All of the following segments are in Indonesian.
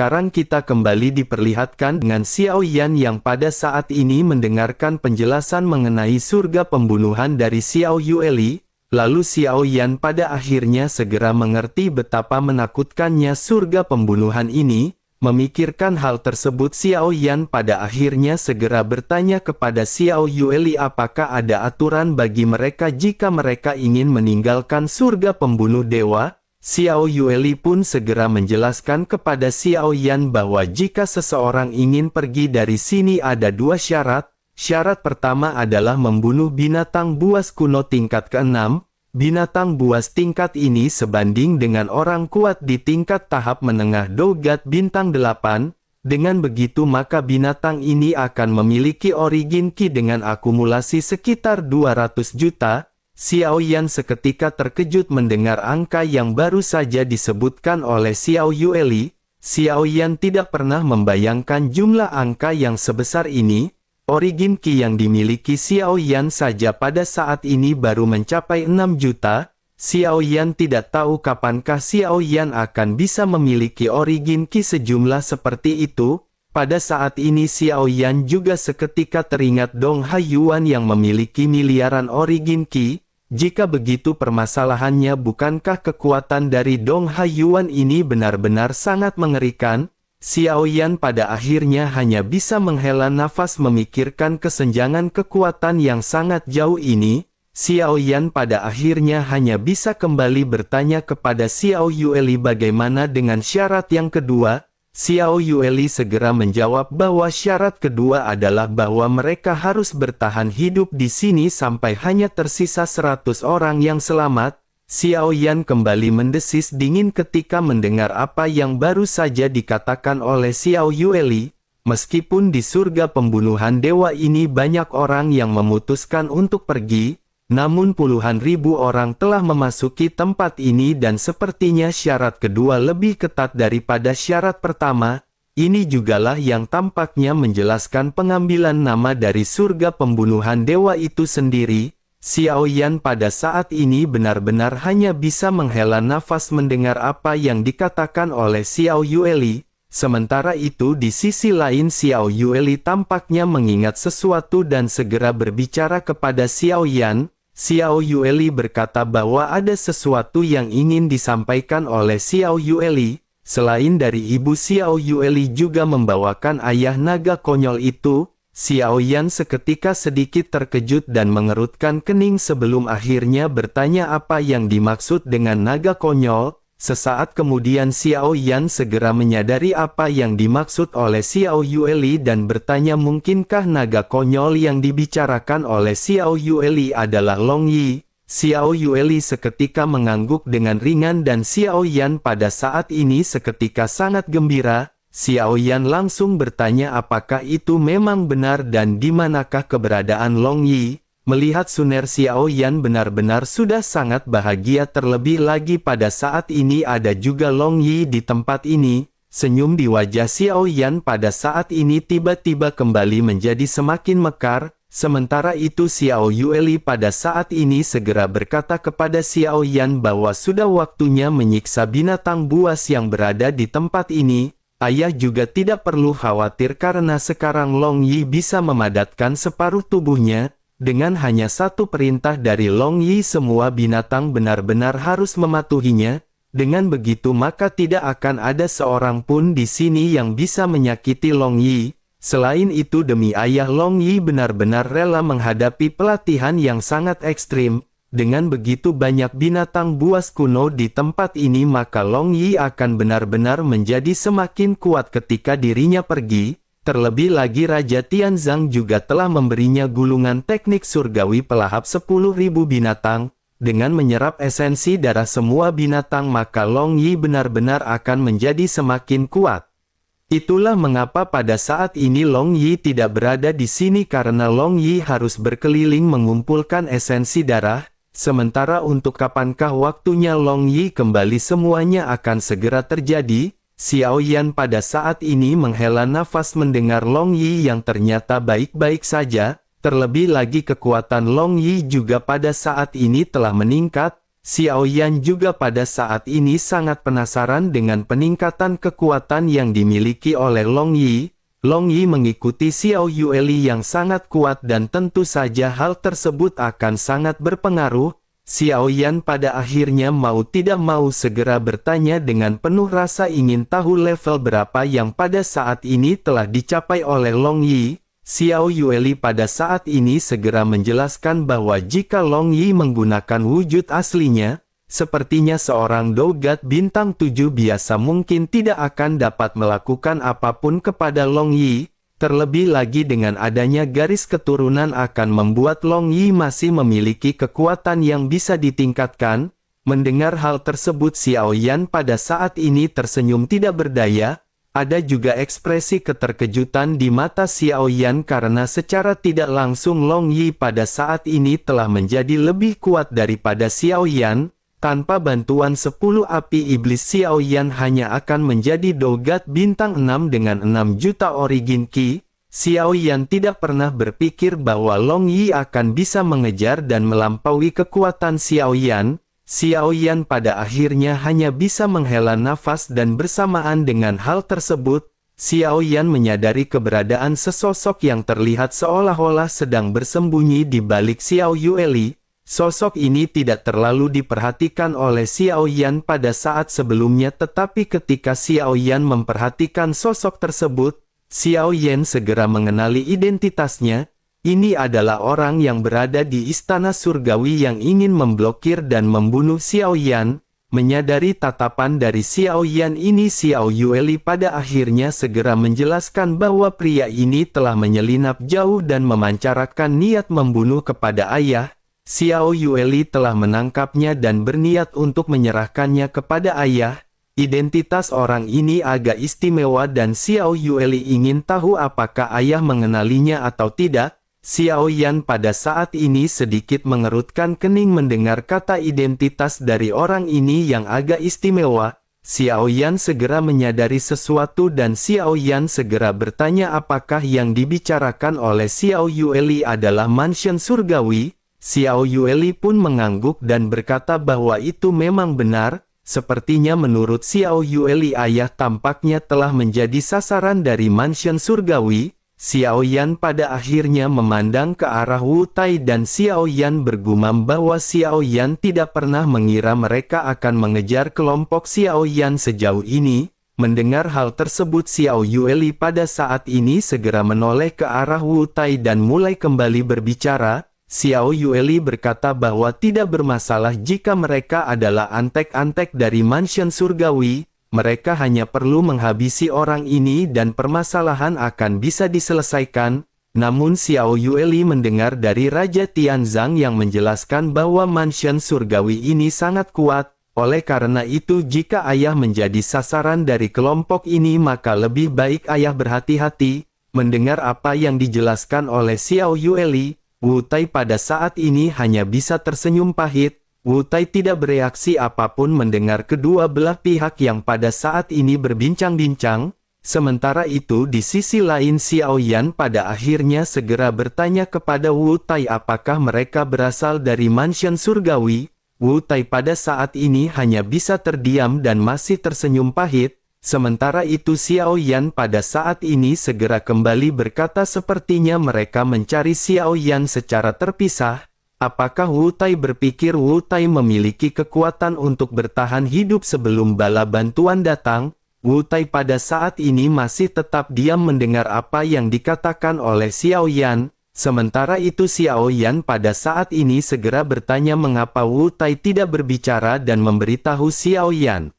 Sekarang kita kembali diperlihatkan dengan Xiao Yan yang pada saat ini mendengarkan penjelasan mengenai surga pembunuhan dari Xiao Yueli. Lalu Xiao Yan pada akhirnya segera mengerti betapa menakutkannya surga pembunuhan ini. Memikirkan hal tersebut, Xiao Yan pada akhirnya segera bertanya kepada Xiao Yueli apakah ada aturan bagi mereka jika mereka ingin meninggalkan surga pembunuh dewa. Xiao Yueli pun segera menjelaskan kepada Xiao Yan bahwa jika seseorang ingin pergi dari sini ada dua syarat. Syarat pertama adalah membunuh binatang buas kuno tingkat ke-6. Binatang buas tingkat ini sebanding dengan orang kuat di tingkat tahap menengah Dogat bintang 8. Dengan begitu maka binatang ini akan memiliki origin Qi dengan akumulasi sekitar 200 juta. Xiao Yan seketika terkejut mendengar angka yang baru saja disebutkan oleh Xiao Yueli. Xiao Yan tidak pernah membayangkan jumlah angka yang sebesar ini. Origin Qi yang dimiliki Xiao Yan saja pada saat ini baru mencapai 6 juta. Xiao Yan tidak tahu kapankah Xiao Yan akan bisa memiliki origin Qi sejumlah seperti itu. Pada saat ini Xiao Yan juga seketika teringat Dong Haiyuan yang memiliki miliaran origin Qi. Jika begitu permasalahannya, bukankah kekuatan dari Dong Haiyuan ini benar-benar sangat mengerikan? Xiao Yan pada akhirnya hanya bisa menghela nafas memikirkan kesenjangan kekuatan yang sangat jauh ini. Xiao Yan pada akhirnya hanya bisa kembali bertanya kepada Xiao Yueli bagaimana dengan syarat yang kedua. Xiao Yueli segera menjawab bahwa syarat kedua adalah bahwa mereka harus bertahan hidup di sini sampai hanya tersisa 100 orang yang selamat. Xiao Yan kembali mendesis dingin ketika mendengar apa yang baru saja dikatakan oleh Xiao Yueli. Meskipun di surga pembunuhan dewa ini banyak orang yang memutuskan untuk pergi, namun puluhan ribu orang telah memasuki tempat ini dan sepertinya syarat kedua lebih ketat daripada syarat pertama. Ini jugalah yang tampaknya menjelaskan pengambilan nama dari surga pembunuhan dewa itu sendiri. Xiao Yan pada saat ini benar-benar hanya bisa menghela nafas mendengar apa yang dikatakan oleh Xiao Yueli. Sementara itu di sisi lain Xiao Yueli tampaknya mengingat sesuatu dan segera berbicara kepada Xiao Yan. Xiao Yueli berkata bahwa ada sesuatu yang ingin disampaikan oleh Xiao Yueli. Selain dari ibu, Xiao Yueli juga membawakan ayah naga konyol itu. Xiao Yan seketika sedikit terkejut dan mengerutkan kening sebelum akhirnya bertanya apa yang dimaksud dengan naga konyol. Sesaat kemudian Xiao Yan segera menyadari apa yang dimaksud oleh Xiao Yueli dan bertanya mungkinkah naga konyol yang dibicarakan oleh Xiao Yueli adalah Long Yi. Xiao Yueli seketika mengangguk dengan ringan dan Xiao Yan pada saat ini seketika sangat gembira. Xiao Yan langsung bertanya apakah itu memang benar dan di manakah keberadaan Long Yi. Melihat Suner, Xiao Yan benar-benar sudah sangat bahagia, terlebih lagi pada saat ini ada juga Long Yi di tempat ini. Senyum di wajah Xiao Yan pada saat ini tiba-tiba kembali menjadi semakin mekar. Sementara itu Xiao Yueli pada saat ini segera berkata kepada Xiao Yan bahwa sudah waktunya menyiksa binatang buas yang berada di tempat ini. Ayah juga tidak perlu khawatir karena sekarang Long Yi bisa memadatkan separuh tubuhnya. Dengan hanya satu perintah dari Long Yi semua binatang benar-benar harus mematuhinya. Dengan begitu maka tidak akan ada seorang pun di sini yang bisa menyakiti Long Yi. Selain itu demi ayah, Long Yi benar-benar rela menghadapi pelatihan yang sangat ekstrim. Dengan begitu banyak binatang buas kuno di tempat ini maka Long Yi akan benar-benar menjadi semakin kuat ketika dirinya pergi. Terlebih lagi Raja Tianzang juga telah memberinya gulungan teknik surgawi pelahap 10.000 binatang. Dengan menyerap esensi darah semua binatang maka Long Yi benar-benar akan menjadi semakin kuat. Itulah mengapa pada saat ini Long Yi tidak berada di sini karena Long Yi harus berkeliling mengumpulkan esensi darah. Sementara untuk kapankah waktunya Long Yi kembali semuanya akan segera terjadi. Xiao Yan pada saat ini menghela nafas mendengar Long Yi yang ternyata baik-baik saja. Terlebih lagi kekuatan Long Yi juga pada saat ini telah meningkat. Xiao Yan juga pada saat ini sangat penasaran dengan peningkatan kekuatan yang dimiliki oleh Long Yi. Long Yi mengikuti Xiao Yueli yang sangat kuat dan tentu saja hal tersebut akan sangat berpengaruh. Xiao Yan pada akhirnya mau tidak mau segera bertanya dengan penuh rasa ingin tahu level berapa yang pada saat ini telah dicapai oleh Long Yi. Xiao Yueli pada saat ini segera menjelaskan bahwa jika Long Yi menggunakan wujud aslinya, sepertinya seorang Dogat bintang 7 biasa mungkin tidak akan dapat melakukan apapun kepada Long Yi. Terlebih lagi dengan adanya garis keturunan akan membuat Long Yi masih memiliki kekuatan yang bisa ditingkatkan. Mendengar hal tersebut Xiao Yan pada saat ini tersenyum tidak berdaya. Ada juga ekspresi keterkejutan di mata Xiao Yan karena secara tidak langsung Long Yi pada saat ini telah menjadi lebih kuat daripada Xiao Yan. Tanpa bantuan 10 api iblis Xiao Yan hanya akan menjadi Dogat bintang 6 dengan 6 juta origin Qi. Xiao Yan tidak pernah berpikir bahwa Long Yi akan bisa mengejar dan melampaui kekuatan Xiao Yan. Xiao Yan pada akhirnya hanya bisa menghela nafas dan bersamaan dengan hal tersebut, Xiao Yan menyadari keberadaan sesosok yang terlihat seolah-olah sedang bersembunyi di balik Xiao Yueli. Sosok ini tidak terlalu diperhatikan oleh Xiao Yan pada saat sebelumnya tetapi ketika Xiao Yan memperhatikan sosok tersebut, Xiao Yan segera mengenali identitasnya. Ini adalah orang yang berada di Istana Surgawi yang ingin memblokir dan membunuh Xiao Yan. Menyadari tatapan dari Xiao Yan ini Xiao Yueli pada akhirnya segera menjelaskan bahwa pria ini telah menyelinap jauh dan memancarkan niat membunuh kepada ayah. Xiao Yueli telah menangkapnya dan berniat untuk menyerahkannya kepada ayah. Identitas orang ini agak istimewa dan Xiao Yueli ingin tahu apakah ayah mengenalinya atau tidak. Xiao Yan pada saat ini sedikit mengerutkan kening mendengar kata identitas dari orang ini yang agak istimewa. Xiao Yan segera menyadari sesuatu dan Xiao Yan segera bertanya apakah yang dibicarakan oleh Xiao Yueli adalah mansion surgawi. Xiao Yueli pun mengangguk dan berkata bahwa itu memang benar. Sepertinya menurut Xiao Yueli ayah tampaknya telah menjadi sasaran dari mansion surgawi. Xiao Yan pada akhirnya memandang ke arah Wu Tai dan Xiao Yan bergumam bahwa Xiao Yan tidak pernah mengira mereka akan mengejar kelompok Xiao Yan sejauh ini. Mendengar hal tersebut Xiao Yueli pada saat ini segera menoleh ke arah Wu Tai dan mulai kembali berbicara. Xiao Yueli berkata bahwa tidak bermasalah jika mereka adalah antek-antek dari mansion surgawi. Mereka hanya perlu menghabisi orang ini dan permasalahan akan bisa diselesaikan. Namun Xiao Yueli mendengar dari Raja Tianzang yang menjelaskan bahwa mansion surgawi ini sangat kuat. Oleh karena itu jika ayah menjadi sasaran dari kelompok ini maka lebih baik ayah berhati-hati. Mendengar apa yang dijelaskan oleh Xiao Yueli, Wu Tai pada saat ini hanya bisa tersenyum pahit. Wu Tai tidak bereaksi apapun mendengar kedua belah pihak yang pada saat ini berbincang-bincang. Sementara itu di sisi lain Xiao Yan pada akhirnya segera bertanya kepada Wu Tai apakah mereka berasal dari mansion surgawi. Wu Tai pada saat ini hanya bisa terdiam dan masih tersenyum pahit. Sementara itu Xiao Yan pada saat ini segera kembali berkata sepertinya mereka mencari Xiao Yan secara terpisah. Apakah Wu Tai berpikir Wu Tai memiliki kekuatan untuk bertahan hidup sebelum bala bantuan datang? Wu Tai pada saat ini masih tetap diam mendengar apa yang dikatakan oleh Xiao Yan. Sementara itu Xiao Yan pada saat ini segera bertanya mengapa Wu Tai tidak berbicara dan memberitahu Xiao Yan.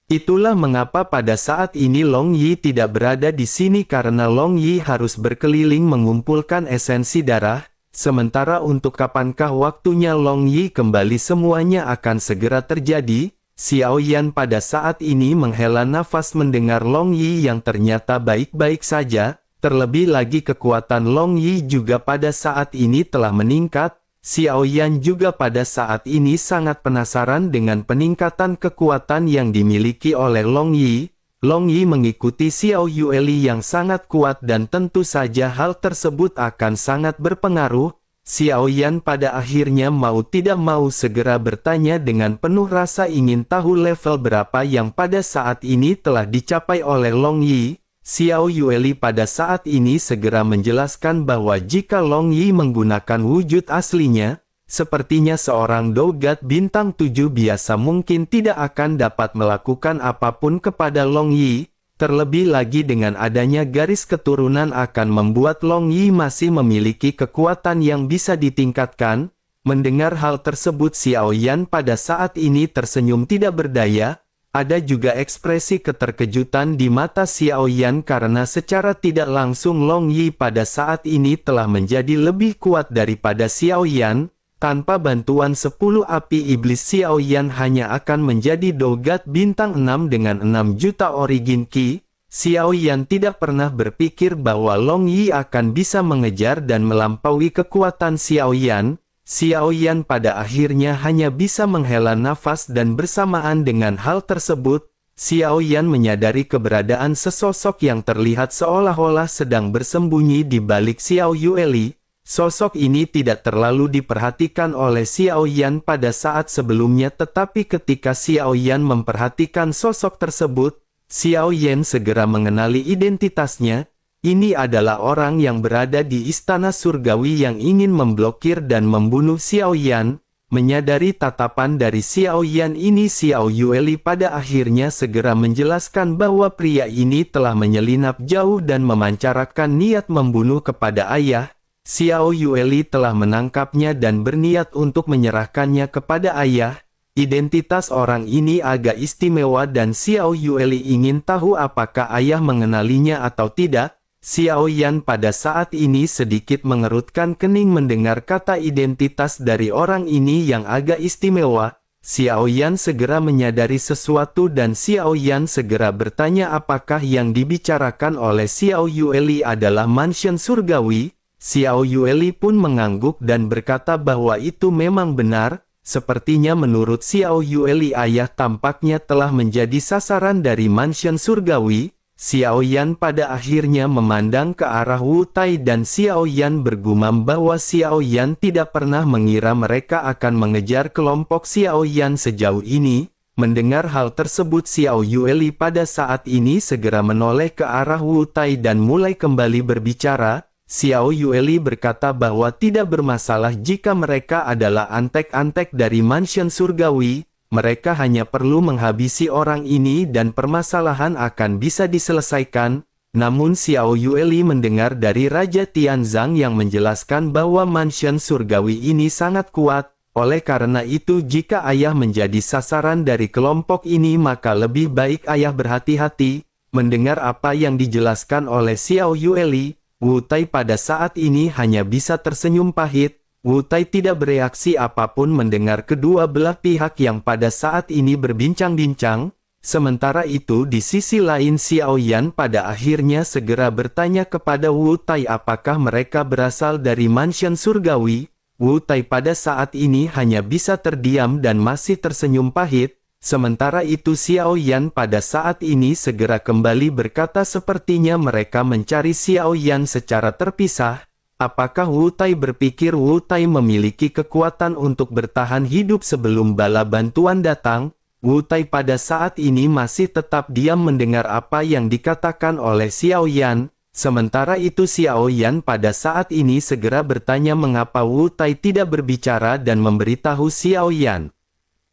Itulah mengapa pada saat ini Long Yi tidak berada di sini karena Long Yi harus berkeliling mengumpulkan esensi darah. Sementara untuk kapankah waktunya Long Yi kembali semuanya akan segera terjadi. Xiao Yan pada saat ini menghela nafas mendengar Long Yi yang ternyata baik-baik saja. Terlebih lagi kekuatan Long Yi juga pada saat ini telah meningkat. Xiao Yan juga pada saat ini sangat penasaran dengan peningkatan kekuatan yang dimiliki oleh Long Yi. Long Yi mengikuti Xiao Yueli yang sangat kuat dan tentu saja hal tersebut akan sangat berpengaruh. Xiao Yan pada akhirnya mau tidak mau segera bertanya dengan penuh rasa ingin tahu level berapa yang pada saat ini telah dicapai oleh Long Yi. Xiao Yueli pada saat ini segera menjelaskan bahwa jika Long Yi menggunakan wujud aslinya, sepertinya seorang Dogat bintang 7 biasa mungkin tidak akan dapat melakukan apapun kepada Long Yi. Terlebih lagi dengan adanya garis keturunan akan membuat Long Yi masih memiliki kekuatan yang bisa ditingkatkan. Mendengar hal tersebut Xiao Yan pada saat ini tersenyum tidak berdaya. Ada juga ekspresi keterkejutan di mata Xiao Yan karena secara tidak langsung Long Yi pada saat ini telah menjadi lebih kuat daripada Xiao Yan. Tanpa bantuan 10 api iblis Xiao Yan hanya akan menjadi Dogat bintang 6 dengan 6 juta origin Qi. Xiao Yan tidak pernah berpikir bahwa Long Yi akan bisa mengejar dan melampaui kekuatan Xiao Yan. Xiao Yan pada akhirnya hanya bisa menghela nafas dan bersamaan dengan hal tersebut, Xiao Yan menyadari keberadaan sesosok yang terlihat seolah-olah sedang bersembunyi di balik Xiao Yueli. Sosok ini tidak terlalu diperhatikan oleh Xiao Yan pada saat sebelumnya, tetapi ketika Xiao Yan memperhatikan sosok tersebut, Xiao Yan segera mengenali identitasnya. Ini adalah orang yang berada di Istana Surgawi yang ingin memblokir dan membunuh Xiao Yan. Menyadari tatapan dari Xiao Yan ini, Xiao Yueli pada akhirnya segera menjelaskan bahwa pria ini telah menyelinap jauh dan memancarkan niat membunuh kepada ayah. Xiao Yueli telah menangkapnya dan berniat untuk menyerahkannya kepada ayah. Identitas orang ini agak istimewa dan Xiao Yueli ingin tahu apakah ayah mengenalinya atau tidak. Xiao Yan pada saat ini sedikit mengerutkan kening mendengar kata identitas dari orang ini yang agak istimewa. Xiao Yan segera menyadari sesuatu dan Xiao Yan segera bertanya apakah yang dibicarakan oleh Xiao Yueli adalah mansion surgawi. Xiao Yueli pun mengangguk dan berkata bahwa itu memang benar. Sepertinya menurut Xiao Yueli ayah tampaknya telah menjadi sasaran dari mansion surgawi. Xiao Yan pada akhirnya memandang ke arah Wu Tai dan Xiao Yan bergumam bahwa Xiao Yan tidak pernah mengira mereka akan mengejar kelompok Xiao Yan sejauh ini. Mendengar hal tersebut Xiao Yueli pada saat ini segera menoleh ke arah Wu Tai dan mulai kembali berbicara. Xiao Yueli berkata bahwa tidak bermasalah jika mereka adalah antek-antek dari mansion surgawi, mereka hanya perlu menghabisi orang ini dan permasalahan akan bisa diselesaikan. Namun Xiao Yueli mendengar dari Raja Tianzang yang menjelaskan bahwa mansion surgawi ini sangat kuat, oleh karena itu jika ayah menjadi sasaran dari kelompok ini maka lebih baik ayah berhati-hati. Mendengar apa yang dijelaskan oleh Xiao Yueli, Wu Tai pada saat ini hanya bisa tersenyum pahit. Wu Tai tidak bereaksi apapun mendengar kedua belah pihak yang pada saat ini berbincang-bincang. Sementara itu di sisi lain Xiao Yan pada akhirnya segera bertanya kepada Wu Tai apakah mereka berasal dari mansion surgawi. Wu Tai pada saat ini hanya bisa terdiam dan masih tersenyum pahit. Sementara itu Xiao Yan pada saat ini segera kembali berkata sepertinya mereka mencari Xiao Yan secara terpisah. Apakah Wu Tai berpikir Wu Tai memiliki kekuatan untuk bertahan hidup sebelum bala bantuan datang? Wu Tai pada saat ini masih tetap diam mendengar apa yang dikatakan oleh Xiao Yan. Sementara itu Xiao Yan pada saat ini segera bertanya mengapa Wu Tai tidak berbicara dan memberitahu Xiao Yan.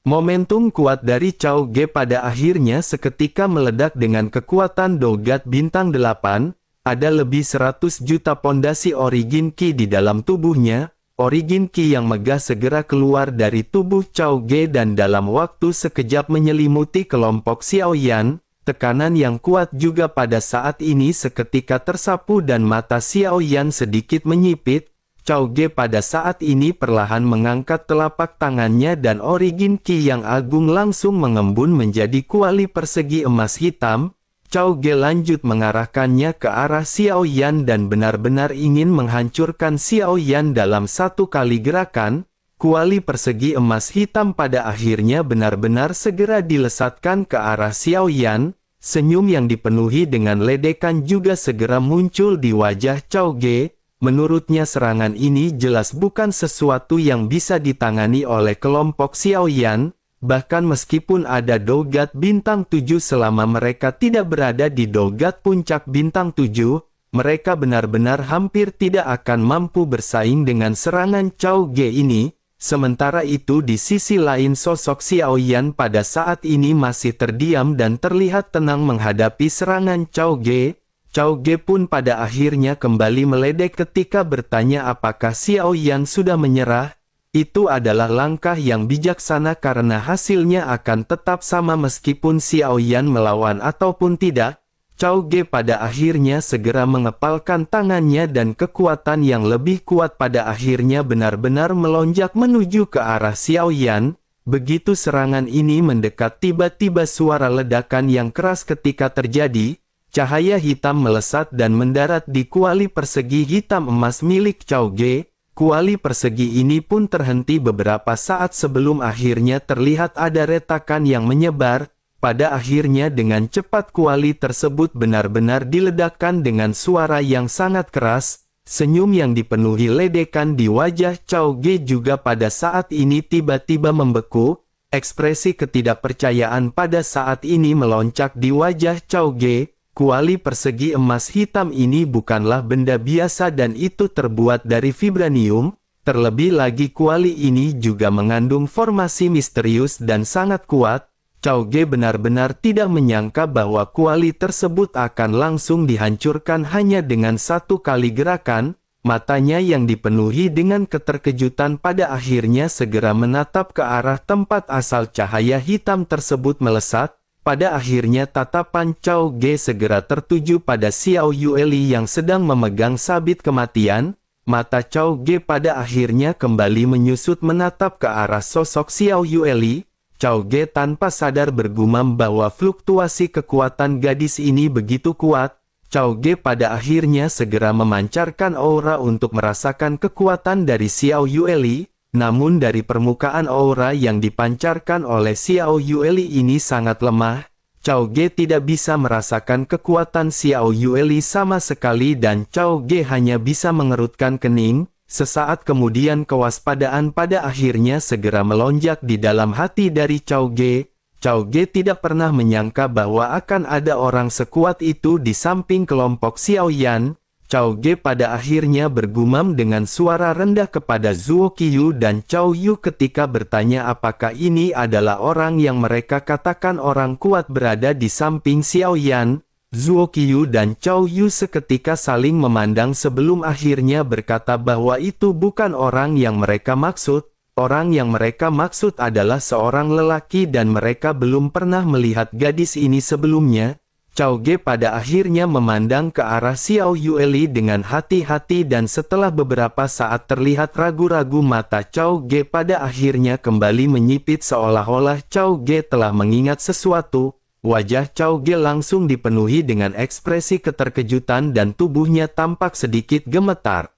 Momentum kuat dari Chao Ge pada akhirnya seketika meledak dengan kekuatan Dogat bintang 8, ada lebih 100 juta pondasi origin Qi di dalam tubuhnya. Origin Qi yang megah segera keluar dari tubuh Chao Ge dan dalam waktu sekejap menyelimuti kelompok Xiao Yan. Tekanan yang kuat juga pada saat ini seketika tersapu dan mata Xiao Yan sedikit menyipit. Chao Ge pada saat ini perlahan mengangkat telapak tangannya dan origin Qi yang agung langsung mengembun menjadi kuali persegi emas hitam. Chao Ge lanjut mengarahkannya ke arah Xiao Yan dan benar-benar ingin menghancurkan Xiao Yan dalam satu kali gerakan. Kuali persegi emas hitam pada akhirnya benar-benar segera dilesatkan ke arah Xiao Yan. Senyum yang dipenuhi dengan ledekan juga segera muncul di wajah Chao Ge. Menurutnya serangan ini jelas bukan sesuatu yang bisa ditangani oleh kelompok Xiaoyan, bahkan meskipun ada Dogat Bintang 7 selama mereka tidak berada di Dogat Puncak Bintang 7, mereka benar-benar hampir tidak akan mampu bersaing dengan serangan Cao Ge ini. Sementara itu di sisi lain sosok Xiaoyan pada saat ini masih terdiam dan terlihat tenang menghadapi serangan Cao Ge. Cao Ge pun pada akhirnya kembali meledek ketika bertanya apakah Xiaoyan sudah menyerah. Itu adalah langkah yang bijaksana karena hasilnya akan tetap sama meskipun Xiaoyan melawan ataupun tidak. Cao Ge pada akhirnya segera mengepalkan tangannya dan kekuatan yang lebih kuat pada akhirnya benar-benar melonjak menuju ke arah Xiaoyan. Begitu serangan ini mendekat tiba-tiba suara ledakan yang keras ketika terjadi, cahaya hitam melesat dan mendarat di kuali persegi hitam emas milik Cao Ge. Kuali persegi ini pun terhenti beberapa saat sebelum akhirnya terlihat ada retakan yang menyebar. Pada akhirnya dengan cepat kuali tersebut benar-benar diledakkan dengan suara yang sangat keras. Senyum yang dipenuhi ledekan di wajah Cao Ge juga pada saat ini tiba-tiba membeku. Ekspresi ketidakpercayaan pada saat ini meloncak di wajah Cao Ge. Kuali persegi emas hitam ini bukanlah benda biasa dan itu terbuat dari vibranium. Terlebih lagi kuali ini juga mengandung formasi misterius dan sangat kuat. Cao Ge benar-benar tidak menyangka bahwa kuali tersebut akan langsung dihancurkan hanya dengan satu kali gerakan. Matanya yang dipenuhi dengan keterkejutan pada akhirnya segera menatap ke arah tempat asal cahaya hitam tersebut melesat. Pada akhirnya tatapan Cao Ge segera tertuju pada Xiao Yueli yang sedang memegang sabit kematian. Mata Cao Ge pada akhirnya kembali menyusut menatap ke arah sosok Xiao Yueli. Cao Ge tanpa sadar bergumam bahwa fluktuasi kekuatan gadis ini begitu kuat. Cao Ge pada akhirnya segera memancarkan aura untuk merasakan kekuatan dari Xiao Yueli. Namun dari permukaan aura yang dipancarkan oleh Xiao Yueli ini sangat lemah. Cao Ge tidak bisa merasakan kekuatan Xiao Yueli sama sekali dan Cao Ge hanya bisa mengerutkan kening. Sesaat kemudian kewaspadaan pada akhirnya segera melonjak di dalam hati dari Cao Ge. Cao Ge tidak pernah menyangka bahwa akan ada orang sekuat itu di samping kelompok Xiaoyan. Cao Ge pada akhirnya bergumam dengan suara rendah kepada Zuo Qiyu dan Cao Yu ketika bertanya apakah ini adalah orang yang mereka katakan orang kuat berada di samping Xiaoyan. Zuo Qiyu dan Cao Yu seketika saling memandang sebelum akhirnya berkata bahwa itu bukan orang yang mereka maksud. Orang yang mereka maksud adalah seorang lelaki dan mereka belum pernah melihat gadis ini sebelumnya. Cao Ge pada akhirnya memandang ke arah Xiao Yueli dengan hati-hati dan setelah beberapa saat terlihat ragu-ragu mata Cao Ge pada akhirnya kembali menyipit seolah-olah Cao Ge telah mengingat sesuatu. Wajah Cao Ge langsung dipenuhi dengan ekspresi keterkejutan dan tubuhnya tampak sedikit gemetar.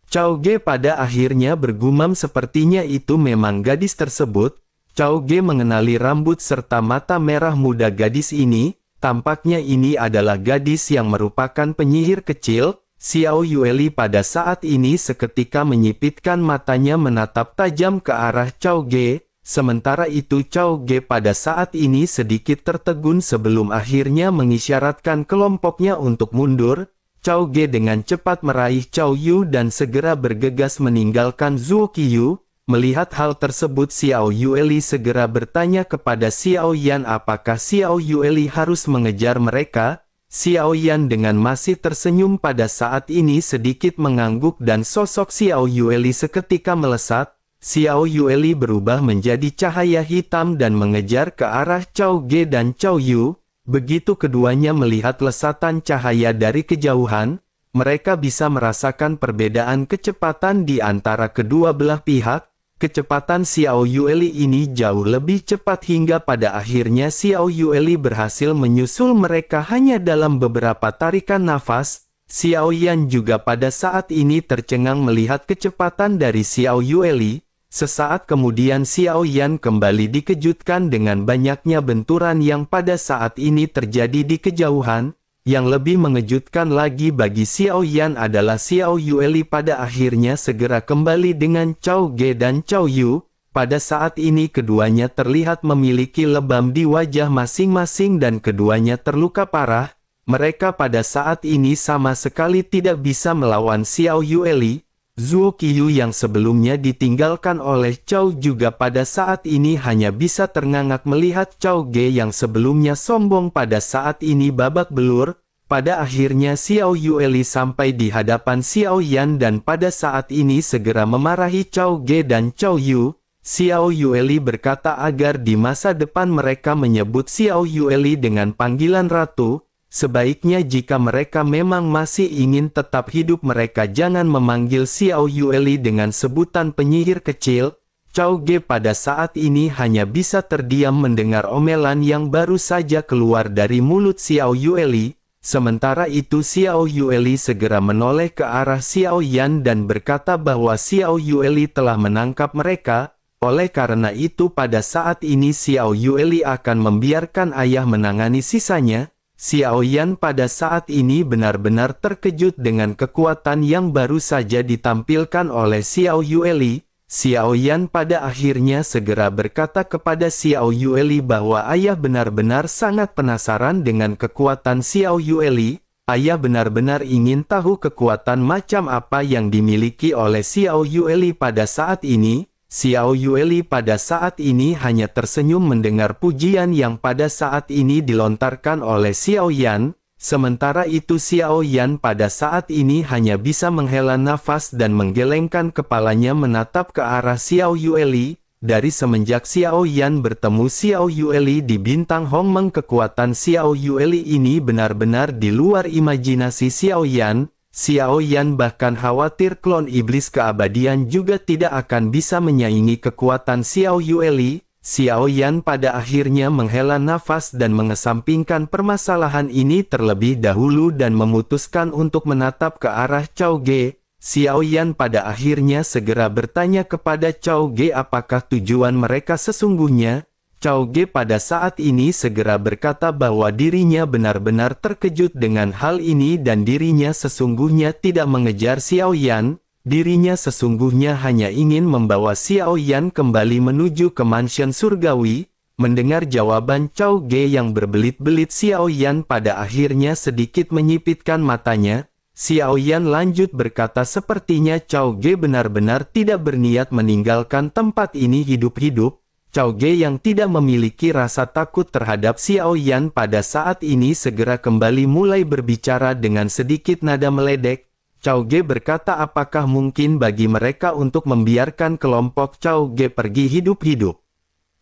Cao Ge pada akhirnya bergumam sepertinya itu memang gadis tersebut. Cao Ge mengenali rambut serta mata merah muda gadis ini. Tampaknya ini adalah gadis yang merupakan penyihir kecil. Xiao Yueli pada saat ini seketika menyipitkan matanya menatap tajam ke arah Cao Ge. Sementara itu Cao Ge pada saat ini sedikit tertegun sebelum akhirnya mengisyaratkan kelompoknya untuk mundur. Cao Ge dengan cepat meraih Cao Yu dan segera bergegas meninggalkan Zuo Qiyu. Melihat hal tersebut Xiao Yueli segera bertanya kepada Xiao Yan apakah Xiao Yueli harus mengejar mereka. Xiao Yan dengan masih tersenyum pada saat ini sedikit mengangguk dan sosok Xiao Yueli seketika melesat. Xiao Yueli berubah menjadi cahaya hitam dan mengejar ke arah Cao Ge dan Cao Yu. Begitu keduanya melihat lesatan cahaya dari kejauhan, mereka bisa merasakan perbedaan kecepatan di antara kedua belah pihak. Kecepatan Xiao Yueli ini jauh lebih cepat hingga pada akhirnya Xiao Yueli berhasil menyusul mereka hanya dalam beberapa tarikan nafas. Xiao Yan juga pada saat ini tercengang melihat kecepatan dari Xiao Yueli. Sesaat kemudian Xiao Yan kembali dikejutkan dengan banyaknya benturan yang pada saat ini terjadi di kejauhan. Yang lebih mengejutkan lagi bagi Xiao Yan adalah Xiao Yueli pada akhirnya segera kembali dengan Cao Ge dan Cao Yu. Pada saat ini keduanya terlihat memiliki lebam di wajah masing-masing dan keduanya terluka parah. Mereka pada saat ini sama sekali tidak bisa melawan Xiao Yueli. Zuo Qiyu yang sebelumnya ditinggalkan oleh Cao juga pada saat ini hanya bisa terngangak melihat Cao Ge yang sebelumnya sombong pada saat ini babak belur. Pada akhirnya Xiao Yueli sampai di hadapan Xiao Yan dan pada saat ini segera memarahi Cao Ge dan Cao Yu. Xiao Yueli berkata agar di masa depan mereka menyebut Xiao Yueli dengan panggilan ratu. Sebaiknya jika mereka memang masih ingin tetap hidup mereka jangan memanggil Xiao Yueli dengan sebutan penyihir kecil. Cao Ge pada saat ini hanya bisa terdiam mendengar omelan yang baru saja keluar dari mulut Xiao Yueli. Sementara itu Xiao Yueli segera menoleh ke arah Xiao Yan dan berkata bahwa Xiao Yueli telah menangkap mereka. Oleh karena itu pada saat ini Xiao Yueli akan membiarkan ayah menangani sisanya. Xiao Yan pada saat ini benar-benar terkejut dengan kekuatan yang baru saja ditampilkan oleh Xiao Yueli. Xiao Yan pada akhirnya segera berkata kepada Xiao Yueli bahwa ayah benar-benar sangat penasaran dengan kekuatan Xiao Yueli. Ayah benar-benar ingin tahu kekuatan macam apa yang dimiliki oleh Xiao Yueli pada saat ini. Xiao Yueli pada saat ini hanya tersenyum mendengar pujian yang pada saat ini dilontarkan oleh Xiao Yan. Sementara itu Xiao Yan pada saat ini hanya bisa menghela nafas dan menggelengkan kepalanya menatap ke arah Xiao Yueli. Dari semenjak Xiao Yan bertemu Xiao Yueli di Bintang Hongmeng, kekuatan Xiao Yueli ini benar-benar di luar imajinasi Xiao Yan. Xiao Yan bahkan khawatir klon iblis keabadian juga tidak akan bisa menyaingi kekuatan Xiao Yueli. Xiao Yan pada akhirnya menghela nafas dan mengesampingkan permasalahan ini terlebih dahulu dan memutuskan untuk menatap ke arah Cao Ge. Xiao Yan pada akhirnya segera bertanya kepada Cao Ge apakah tujuan mereka sesungguhnya. Cao Ge pada saat ini segera berkata bahwa dirinya benar-benar terkejut dengan hal ini dan dirinya sesungguhnya tidak mengejar Xiao Yan. Dirinya sesungguhnya hanya ingin membawa Xiao Yan kembali menuju ke mansion surgawi. Mendengar jawaban Cao Ge yang berbelit-belit, Xiao Yan pada akhirnya sedikit menyipitkan matanya. Xiao Yan lanjut berkata sepertinya Cao Ge benar-benar tidak berniat meninggalkan tempat ini hidup-hidup. Cao Ge yang tidak memiliki rasa takut terhadap Xiao Yan pada saat ini segera kembali mulai berbicara dengan sedikit nada meledek. Cao Ge berkata apakah mungkin bagi mereka untuk membiarkan kelompok Cao Ge pergi hidup-hidup.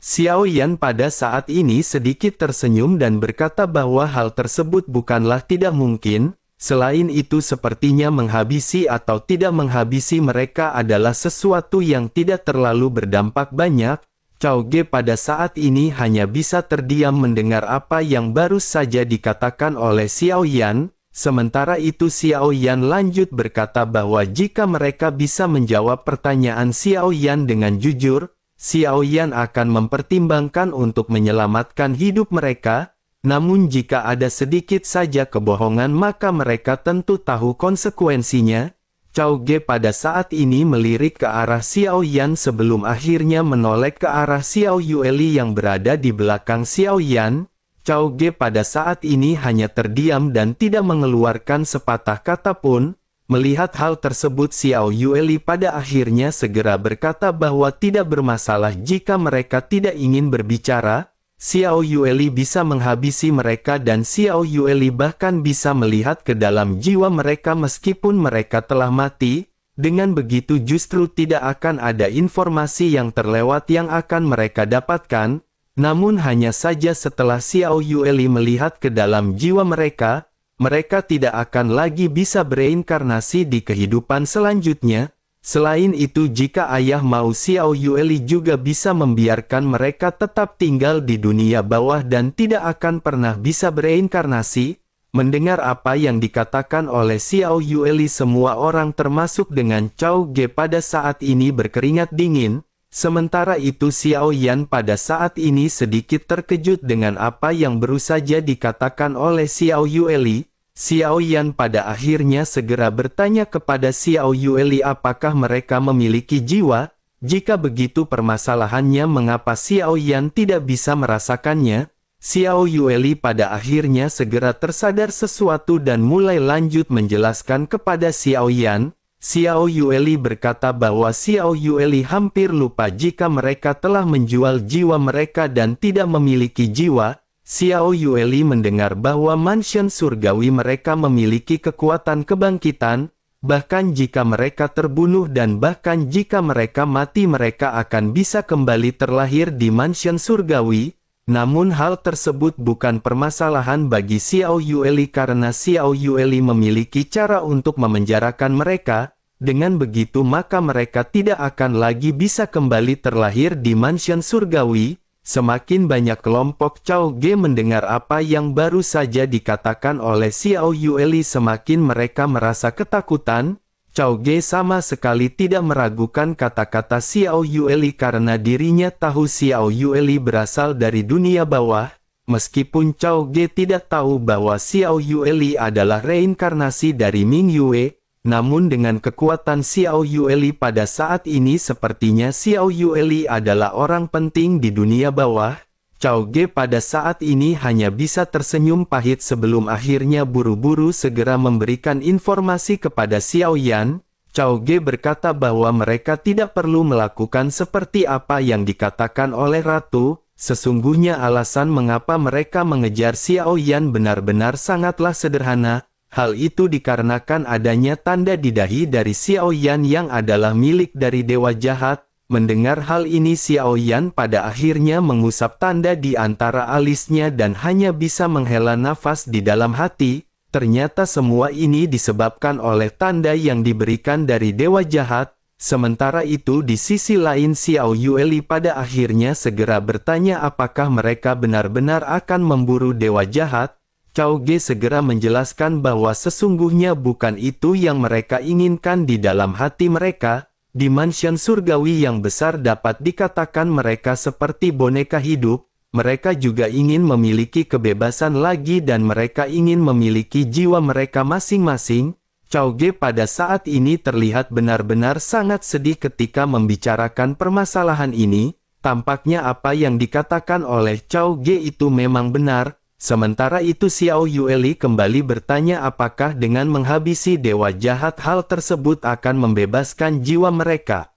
Xiao Yan pada saat ini sedikit tersenyum dan berkata bahwa hal tersebut bukanlah tidak mungkin. Selain itu sepertinya menghabisi atau tidak menghabisi mereka adalah sesuatu yang tidak terlalu berdampak banyak. Cao Ge pada saat ini hanya bisa terdiam mendengar apa yang baru saja dikatakan oleh Xiao Yan. Sementara itu Xiao Yan lanjut berkata bahwa jika mereka bisa menjawab pertanyaan Xiao Yan dengan jujur, Xiao Yan akan mempertimbangkan untuk menyelamatkan hidup mereka. Namun jika ada sedikit saja kebohongan maka mereka tentu tahu konsekuensinya. Cao Ge pada saat ini melirik ke arah Xiao Yan sebelum akhirnya menoleh ke arah Xiao Yueli yang berada di belakang Xiao Yan. Cao Ge pada saat ini hanya terdiam dan tidak mengeluarkan sepatah kata pun. Melihat hal tersebut Xiao Yueli pada akhirnya segera berkata bahwa tidak bermasalah jika mereka tidak ingin berbicara. Xiao Yueli bisa menghabisi mereka dan Xiao Yueli bahkan bisa melihat ke dalam jiwa mereka meskipun mereka telah mati. Dengan begitu justru tidak akan ada informasi yang terlewat yang akan mereka dapatkan. Namun hanya saja setelah Xiao Yueli melihat ke dalam jiwa mereka, mereka tidak akan lagi bisa bereinkarnasi di kehidupan selanjutnya. Selain itu jika ayah mau Xiao Yueli juga bisa membiarkan mereka tetap tinggal di dunia bawah dan tidak akan pernah bisa bereinkarnasi. Mendengar apa yang dikatakan oleh Xiao Yueli semua orang termasuk dengan Cao Ge pada saat ini berkeringat dingin. Sementara itu Xiao Yan pada saat ini sedikit terkejut dengan apa yang baru saja dikatakan oleh Xiao Yueli. Xiao Yan pada akhirnya segera bertanya kepada Xiao Yueli apakah mereka memiliki jiwa. Jika begitu permasalahannya mengapa Xiao Yan tidak bisa merasakannya. Xiao Yueli pada akhirnya segera tersadar sesuatu dan mulai lanjut menjelaskan kepada Xiao Yan. Xiao Yueli berkata bahwa Xiao Yueli hampir lupa jika mereka telah menjual jiwa mereka dan tidak memiliki jiwa. Xiao Yueli mendengar bahwa mansion surgawi mereka memiliki kekuatan kebangkitan, bahkan jika mereka terbunuh dan bahkan jika mereka mati mereka akan bisa kembali terlahir di mansion surgawi. Namun hal tersebut bukan permasalahan bagi Xiao Yueli karena Xiao Yueli memiliki cara untuk memenjarakan mereka. Dengan begitu maka mereka tidak akan lagi bisa kembali terlahir di mansion surgawi. Semakin banyak kelompok Cao Ge mendengar apa yang baru saja dikatakan oleh Xiao Yueli semakin mereka merasa ketakutan. Cao Ge sama sekali tidak meragukan kata-kata Xiao Yueli karena dirinya tahu Xiao Yueli berasal dari dunia bawah. Meskipun Cao Ge tidak tahu bahwa Xiao Yueli adalah reinkarnasi dari Ming Yue, namun dengan kekuatan Xiao Yueli pada saat ini sepertinya Xiao Yueli adalah orang penting di dunia bawah. Cao Ge pada saat ini hanya bisa tersenyum pahit sebelum akhirnya buru-buru segera memberikan informasi kepada Xiao Yan. Cao Ge berkata bahwa mereka tidak perlu melakukan seperti apa yang dikatakan oleh Ratu. Sesungguhnya alasan mengapa mereka mengejar Xiao Yan benar-benar sangatlah sederhana. Hal itu dikarenakan adanya tanda di dahi dari Xiao Yan yang adalah milik dari Dewa Jahat. Mendengar hal ini Xiao Yan pada akhirnya mengusap tanda di antara alisnya dan hanya bisa menghela nafas di dalam hati. Ternyata semua ini disebabkan oleh tanda yang diberikan dari Dewa Jahat. Sementara itu di sisi lain Xiao Yueli pada akhirnya segera bertanya apakah mereka benar-benar akan memburu Dewa Jahat. Cao Ge segera menjelaskan bahwa sesungguhnya bukan itu yang mereka inginkan di dalam hati mereka. Di mansion surgawi yang besar dapat dikatakan mereka seperti boneka hidup. Mereka juga ingin memiliki kebebasan lagi dan mereka ingin memiliki jiwa mereka masing-masing. Cao Ge pada saat ini terlihat benar-benar sangat sedih ketika membicarakan permasalahan ini. Tampaknya apa yang dikatakan oleh Cao Ge itu memang benar. Sementara itu Xiao Yueli kembali bertanya apakah dengan menghabisi Dewa Jahat hal tersebut akan membebaskan jiwa mereka.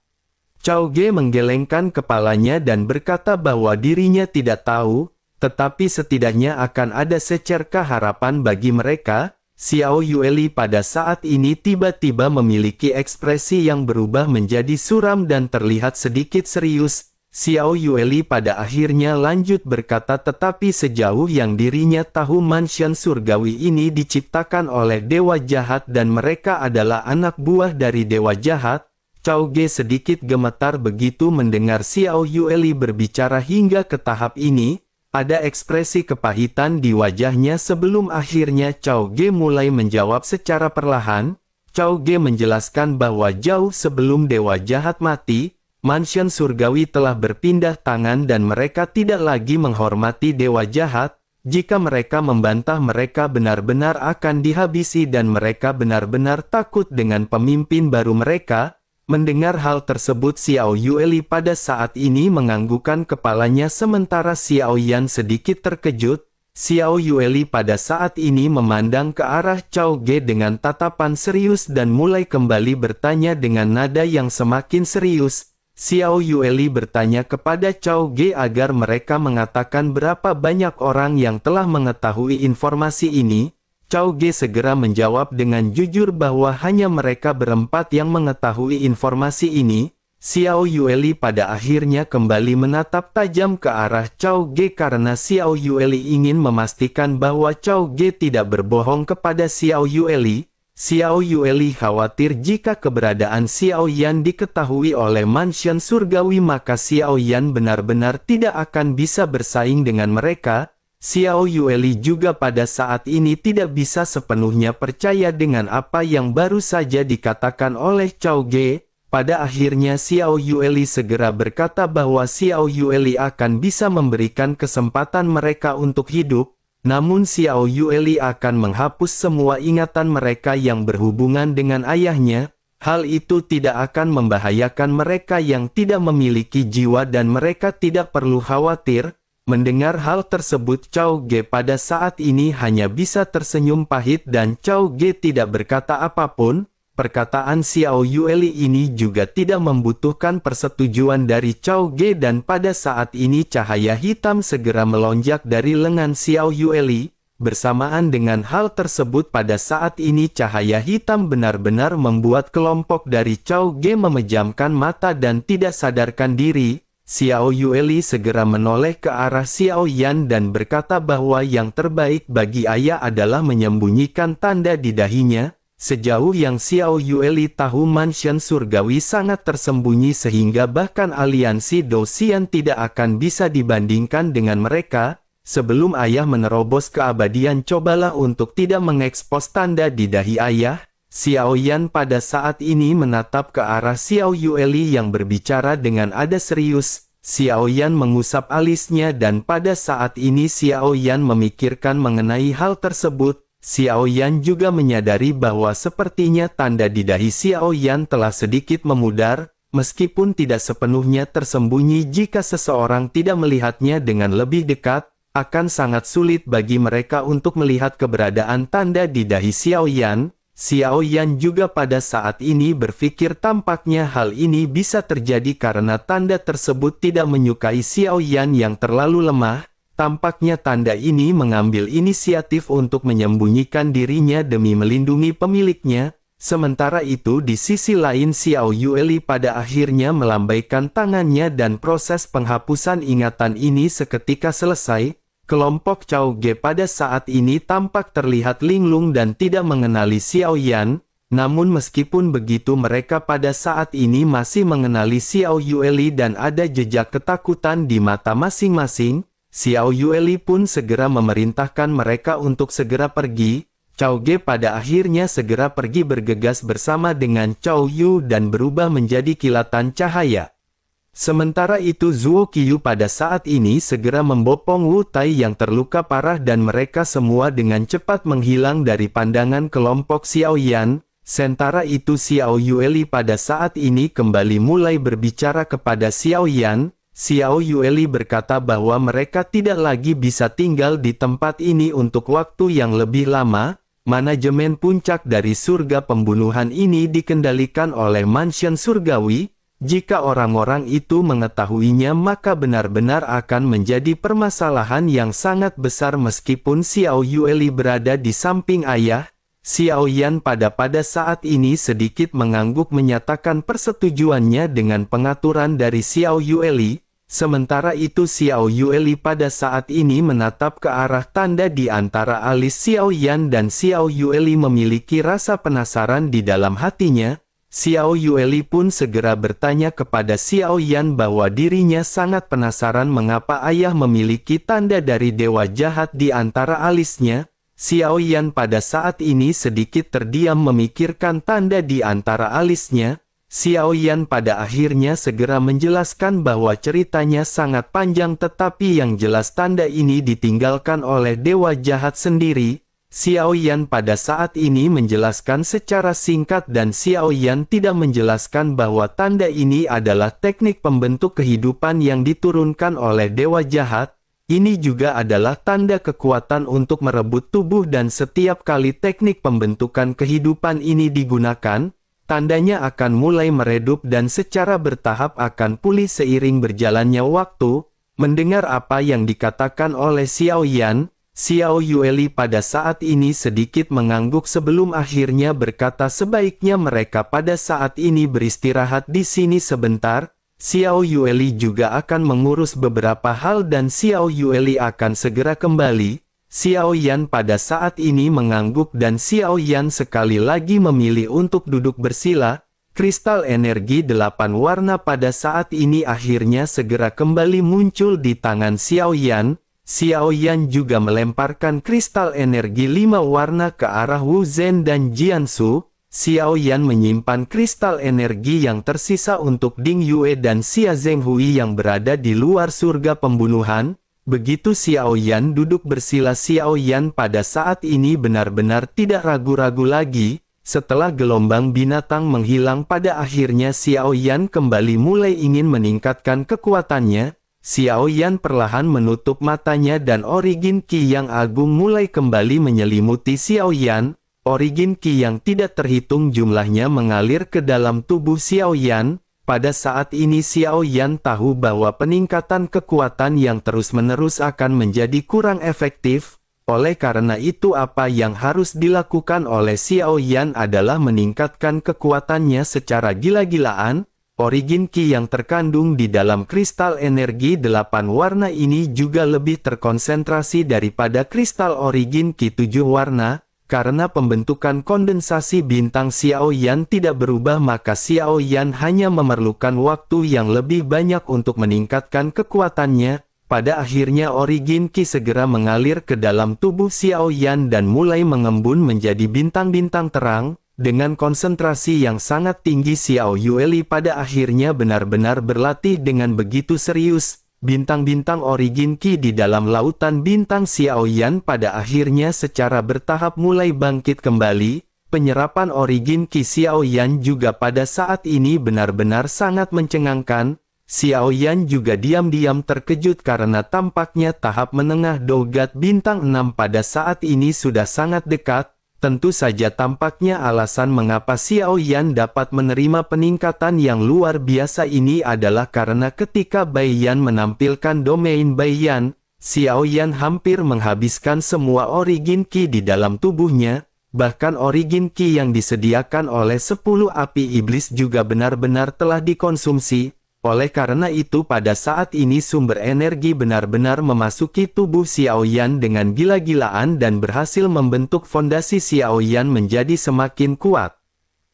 Cao Ge menggelengkan kepalanya dan berkata bahwa dirinya tidak tahu, tetapi setidaknya akan ada secerkah harapan bagi mereka. Xiao Yueli pada saat ini tiba-tiba memiliki ekspresi yang berubah menjadi suram dan terlihat sedikit serius. Xiao Yueli pada akhirnya lanjut berkata tetapi sejauh yang dirinya tahu mansion surgawi ini diciptakan oleh Dewa Jahat dan mereka adalah anak buah dari Dewa Jahat. Cao Ge sedikit gemetar begitu mendengar Xiao Yueli berbicara hingga ke tahap ini. Ada ekspresi kepahitan di wajahnya sebelum akhirnya Cao Ge mulai menjawab secara perlahan. Cao Ge menjelaskan bahwa jauh sebelum Dewa Jahat mati, mansion surgawi telah berpindah tangan dan mereka tidak lagi menghormati Dewa Jahat. Jika mereka membantah mereka benar-benar akan dihabisi dan mereka benar-benar takut dengan pemimpin baru mereka. Mendengar hal tersebut Xiao Yueli pada saat ini menganggukkan kepalanya sementara Xiao Yan sedikit terkejut. Xiao Yueli pada saat ini memandang ke arah Cao Ge dengan tatapan serius dan mulai kembali bertanya dengan nada yang semakin serius. Xiao Yueli bertanya kepada Cao Ge agar mereka mengatakan berapa banyak orang yang telah mengetahui informasi ini. Cao Ge segera menjawab dengan jujur bahwa hanya mereka berempat yang mengetahui informasi ini. Xiao Yueli pada akhirnya kembali menatap tajam ke arah Cao Ge karena Xiao Yueli ingin memastikan bahwa Cao Ge tidak berbohong kepada Xiao Yueli. Xiao Yueli khawatir jika keberadaan Xiao Yan diketahui oleh mansion surgawi maka Xiao Yan benar-benar tidak akan bisa bersaing dengan mereka. Xiao Yueli juga pada saat ini tidak bisa sepenuhnya percaya dengan apa yang baru saja dikatakan oleh Cao Ge. Pada akhirnya Xiao Yueli segera berkata bahwa Xiao Yueli akan bisa memberikan kesempatan mereka untuk hidup. Namun Xiao Yueli akan menghapus semua ingatan mereka yang berhubungan dengan ayahnya. Hal itu tidak akan membahayakan mereka yang tidak memiliki jiwa dan mereka tidak perlu khawatir. Mendengar hal tersebut, Cao Ge pada saat ini hanya bisa tersenyum pahit dan Cao Ge tidak berkata apapun. Perkataan Xiao Yueli ini juga tidak membutuhkan persetujuan dari Cao Ge dan pada saat ini cahaya hitam segera melonjak dari lengan Xiao Yueli. Bersamaan dengan hal tersebut pada saat ini cahaya hitam benar-benar membuat kelompok dari Cao Ge memejamkan mata dan tidak sadarkan diri. Xiao Yueli segera menoleh ke arah Xiao Yan dan berkata bahwa yang terbaik bagi ayah adalah menyembunyikan tanda di dahinya. Sejauh yang Xiao Yueli tahu mansion surgawi sangat tersembunyi sehingga bahkan aliansi Dosian tidak akan bisa dibandingkan dengan mereka. Sebelum ayah menerobos keabadian, cobalah untuk tidak mengekspos tanda di dahi ayah. Xiao Yan pada saat ini menatap ke arah Xiao Yueli yang berbicara dengan ada serius. Xiao Yan mengusap alisnya dan pada saat ini Xiao Yan memikirkan mengenai hal tersebut. Xiao Yan juga menyadari bahwa sepertinya tanda di dahi Xiao Yan telah sedikit memudar, meskipun tidak sepenuhnya tersembunyi. Jika seseorang tidak melihatnya dengan lebih dekat, akan sangat sulit bagi mereka untuk melihat keberadaan tanda di dahi Xiao Yan. Xiao Yan juga pada saat ini berpikir tampaknya hal ini bisa terjadi karena tanda tersebut tidak menyukai Xiao Yan yang terlalu lemah. Tampaknya tanda ini mengambil inisiatif untuk menyembunyikan dirinya demi melindungi pemiliknya. Sementara itu di sisi lain Xiao Yueli pada akhirnya melambaikan tangannya dan proses penghapusan ingatan ini seketika selesai. Kelompok Cao Ge pada saat ini tampak terlihat linglung dan tidak mengenali Xiao Yan. Namun meskipun begitu mereka pada saat ini masih mengenali Xiao Yueli dan ada jejak ketakutan di mata masing-masing. Xiao Yueli pun segera memerintahkan mereka untuk segera pergi. Cao Ge pada akhirnya segera pergi bergegas bersama dengan Cao Yu dan berubah menjadi kilatan cahaya. Sementara itu Zuo Qiyu pada saat ini segera membopong Wu Tai yang terluka parah dan mereka semua dengan cepat menghilang dari pandangan kelompok Xiao Yan. Sementara itu Xiao Yueli pada saat ini kembali mulai berbicara kepada Xiao Yan. Xiao Yueli berkata bahwa mereka tidak lagi bisa tinggal di tempat ini untuk waktu yang lebih lama. Manajemen puncak dari surga pembunuhan ini dikendalikan oleh mansion surgawi. Jika orang-orang itu mengetahuinya maka benar-benar akan menjadi permasalahan yang sangat besar. Meskipun Xiao Yueli berada di samping ayah, Xiao Yan pada saat ini sedikit mengangguk menyatakan persetujuannya dengan pengaturan dari Xiao Yueli. Sementara itu Xiao Yueli pada saat ini menatap ke arah tanda di antara alis Xiao Yan dan Xiao Yueli memiliki rasa penasaran di dalam hatinya. Xiao Yueli pun segera bertanya kepada Xiao Yan bahwa dirinya sangat penasaran mengapa ayah memiliki tanda dari dewa jahat di antara alisnya. Xiao Yan pada saat ini sedikit terdiam memikirkan tanda di antara alisnya. Xiao Yan pada akhirnya segera menjelaskan bahwa ceritanya sangat panjang tetapi yang jelas tanda ini ditinggalkan oleh dewa jahat sendiri. Xiao Yan pada saat ini menjelaskan secara singkat dan Xiao Yan tidak menjelaskan bahwa tanda ini adalah teknik pembentuk kehidupan yang diturunkan oleh dewa jahat. Ini juga adalah tanda kekuatan untuk merebut tubuh dan setiap kali teknik pembentukan kehidupan ini digunakan, tandanya akan mulai meredup dan secara bertahap akan pulih seiring berjalannya waktu. Mendengar apa yang dikatakan oleh Xiao Yan, Xiao Yueli pada saat ini sedikit mengangguk sebelum akhirnya berkata sebaiknya mereka pada saat ini beristirahat di sini sebentar. Xiao Yueli juga akan mengurus beberapa hal dan Xiao Yueli akan segera kembali. Xiao Yan pada saat ini mengangguk dan Xiao Yan sekali lagi memilih untuk duduk bersila. Kristal energi 8 warna pada saat ini akhirnya segera kembali muncul di tangan Xiao Yan. Xiao Yan juga melemparkan kristal energi 5 warna ke arah Wu Zhen dan Jiansu. Xiao Yan menyimpan kristal energi yang tersisa untuk Ding Yue dan Xia Zhenghui yang berada di luar surga pembunuhan. Begitu Xiao Yan duduk bersila, Xiao Yan pada saat ini benar-benar tidak ragu-ragu lagi. Setelah gelombang binatang menghilang, pada akhirnya Xiao Yan kembali mulai ingin meningkatkan kekuatannya. Xiao Yan perlahan menutup matanya dan origin Qi yang agung mulai kembali menyelimuti Xiao Yan. Origin Qi yang tidak terhitung jumlahnya mengalir ke dalam tubuh Xiao Yan. Pada saat ini Xiao Yan tahu bahwa peningkatan kekuatan yang terus-menerus akan menjadi kurang efektif. Oleh karena itu apa yang harus dilakukan oleh Xiao Yan adalah meningkatkan kekuatannya secara gila-gilaan. Origin Qi yang terkandung di dalam kristal energi 8 warna ini juga lebih terkonsentrasi daripada kristal origin Qi 7 warna. Karena pembentukan kondensasi bintang Xiao Yan tidak berubah, maka Xiao Yan hanya memerlukan waktu yang lebih banyak untuk meningkatkan kekuatannya. Pada akhirnya origin Qi segera mengalir ke dalam tubuh Xiao Yan dan mulai mengembun menjadi bintang-bintang terang. Dengan konsentrasi yang sangat tinggi, Xiao Yueli pada akhirnya benar-benar berlatih dengan begitu serius. Bintang-bintang origin Qi di dalam lautan bintang Xiao Yan pada akhirnya secara bertahap mulai bangkit kembali. Penyerapan origin Qi Xiao Yan juga pada saat ini benar-benar sangat mencengangkan. Xiao Yan juga diam-diam terkejut karena tampaknya tahap menengah Dogat bintang 6 pada saat ini sudah sangat dekat. Tentu saja tampaknya alasan mengapa Xiao Yan dapat menerima peningkatan yang luar biasa ini adalah karena ketika Bai Yan menampilkan domain Bai Yan, Xiao Yan hampir menghabiskan semua origin Qi di dalam tubuhnya. Bahkan origin Qi yang disediakan oleh 10 api iblis juga benar-benar telah dikonsumsi. Oleh karena itu pada saat ini sumber energi benar-benar memasuki tubuh Xiao Yan dengan gila-gilaan dan berhasil membentuk fondasi Xiao Yan menjadi semakin kuat.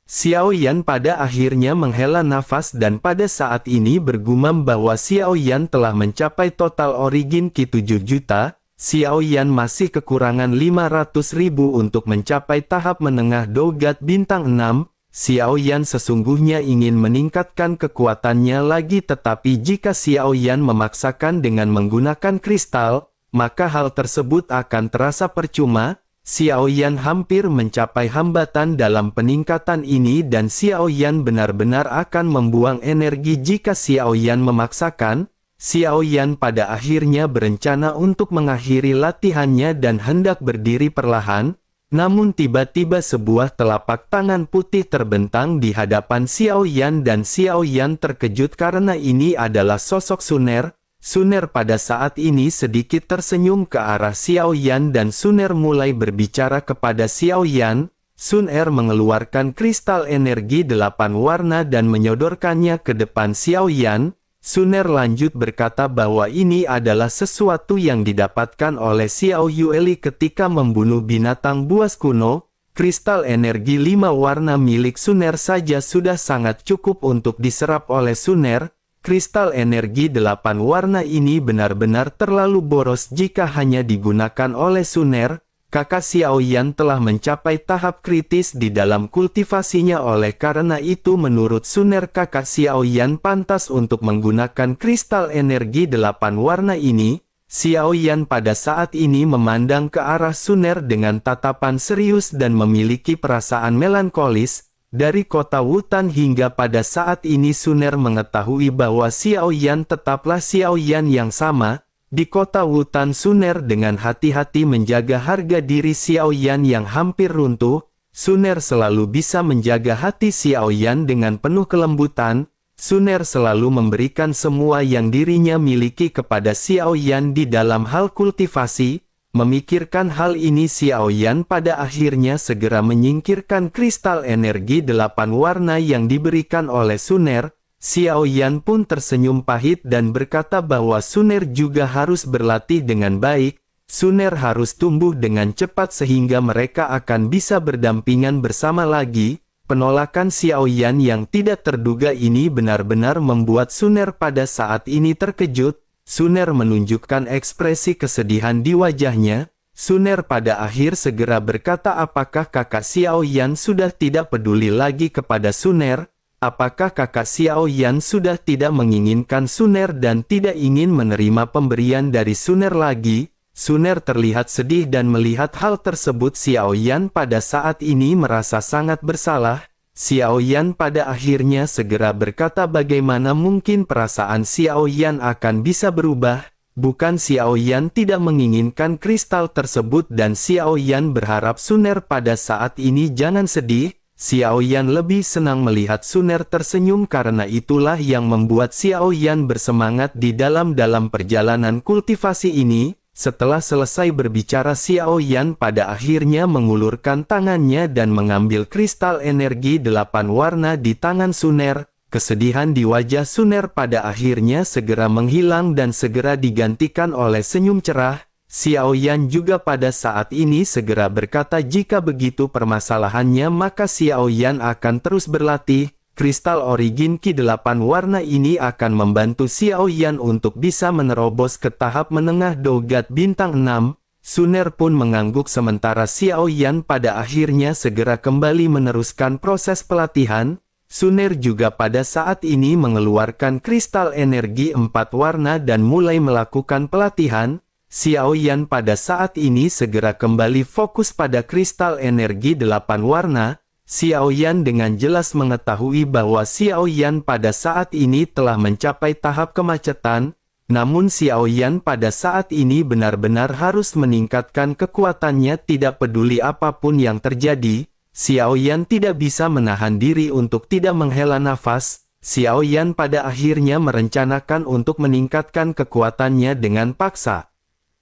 Xiao Yan pada akhirnya menghela nafas dan pada saat ini bergumam bahwa Xiao Yan telah mencapai total origin Qi 7 juta. Xiao Yan masih kekurangan 500.000 untuk mencapai tahap menengah Dogat bintang 6. Xiao Yan sesungguhnya ingin meningkatkan kekuatannya lagi, tetapi jika Xiao Yan memaksakan dengan menggunakan kristal, maka hal tersebut akan terasa percuma. Xiao Yan hampir mencapai hambatan dalam peningkatan ini dan Xiao Yan benar-benar akan membuang energi jika Xiao Yan memaksakan. Xiao Yan pada akhirnya berencana untuk mengakhiri latihannya dan hendak berdiri perlahan. Namun tiba-tiba sebuah telapak tangan putih terbentang di hadapan Xiao Yan dan Xiao Yan terkejut karena ini adalah sosok Suner. Suner pada saat ini sedikit tersenyum ke arah Xiao Yan dan Suner mulai berbicara kepada Xiao Yan. Suner mengeluarkan kristal energi 8 warna dan menyodorkannya ke depan Xiao Yan. Suner lanjut berkata bahwa ini adalah sesuatu yang didapatkan oleh Xiao Yueli ketika membunuh binatang buas kuno. Kristal energi 5 warna milik Suner saja sudah sangat cukup untuk diserap oleh Suner. Kristal energi 8 warna ini benar-benar terlalu boros jika hanya digunakan oleh Suner. Kakak Xiao Yan telah mencapai tahap kritis di dalam kultivasinya, oleh karena itu menurut Suner kakak Xiao Yan pantas untuk menggunakan kristal energi 8 warna ini. Xiao Yan pada saat ini memandang ke arah Suner dengan tatapan serius dan memiliki perasaan melankolis. Dari kota Wutan hingga pada saat ini Suner mengetahui bahwa Xiao Yan tetaplah Xiao Yan yang sama. Di kota Wutan Suner dengan hati-hati menjaga harga diri Xiao Yan yang hampir runtuh. Suner selalu bisa menjaga hati Xiao Yan dengan penuh kelembutan. Suner selalu memberikan semua yang dirinya miliki kepada Xiao Yan di dalam hal kultivasi. Memikirkan hal ini Xiao Yan pada akhirnya segera menyingkirkan kristal energi 8 warna yang diberikan oleh Suner. Xiao Yan pun tersenyum pahit dan berkata bahwa Suner juga harus berlatih dengan baik. Suner harus tumbuh dengan cepat sehingga mereka akan bisa berdampingan bersama lagi. Penolakan Xiao Yan yang tidak terduga ini benar-benar membuat Suner pada saat ini terkejut. Suner menunjukkan ekspresi kesedihan di wajahnya. Suner pada akhir segera berkata, apakah kakak Xiao Yan sudah tidak peduli lagi kepada Suner? apakah kakak Xiao Yan sudah tidak menginginkan Suner dan tidak ingin menerima pemberian dari Suner lagi? Suner terlihat sedih dan melihat hal tersebut. Xiao Yan pada saat ini merasa sangat bersalah. Xiao Yan pada akhirnya segera berkata, bagaimana mungkin perasaan Xiao Yan akan bisa berubah? Bukan Xiao Yan tidak menginginkan kristal tersebut dan Xiao Yan berharap Suner pada saat ini jangan sedih. Xiao Yan lebih senang melihat Suner tersenyum karena itulah yang membuat Xiao Yan bersemangat di dalam perjalanan kultivasi ini. Setelah selesai berbicara, Xiao Yan pada akhirnya mengulurkan tangannya dan mengambil kristal energi 8 warna di tangan Suner. Kesedihan di wajah Suner pada akhirnya segera menghilang dan segera digantikan oleh senyum cerah. Xiao Yan juga pada saat ini segera berkata, jika begitu permasalahannya maka Xiao Yan akan terus berlatih. Kristal Origin Ki 8 warna ini akan membantu Xiao Yan untuk bisa menerobos ke tahap menengah Dogat bintang 6. Suner pun mengangguk sementara Xiao Yan pada akhirnya segera kembali meneruskan proses pelatihan. Suner juga pada saat ini mengeluarkan kristal energi 4 warna dan mulai melakukan pelatihan. Xiao Yan pada saat ini segera kembali fokus pada kristal energi 8 warna. Xiao Yan dengan jelas mengetahui bahwa Xiao Yan pada saat ini telah mencapai tahap kemacetan. Namun Xiao Yan pada saat ini benar-benar harus meningkatkan kekuatannya tidak peduli apapun yang terjadi. Xiao Yan tidak bisa menahan diri untuk tidak menghela nafas. Xiao Yan pada akhirnya merencanakan untuk meningkatkan kekuatannya dengan paksa.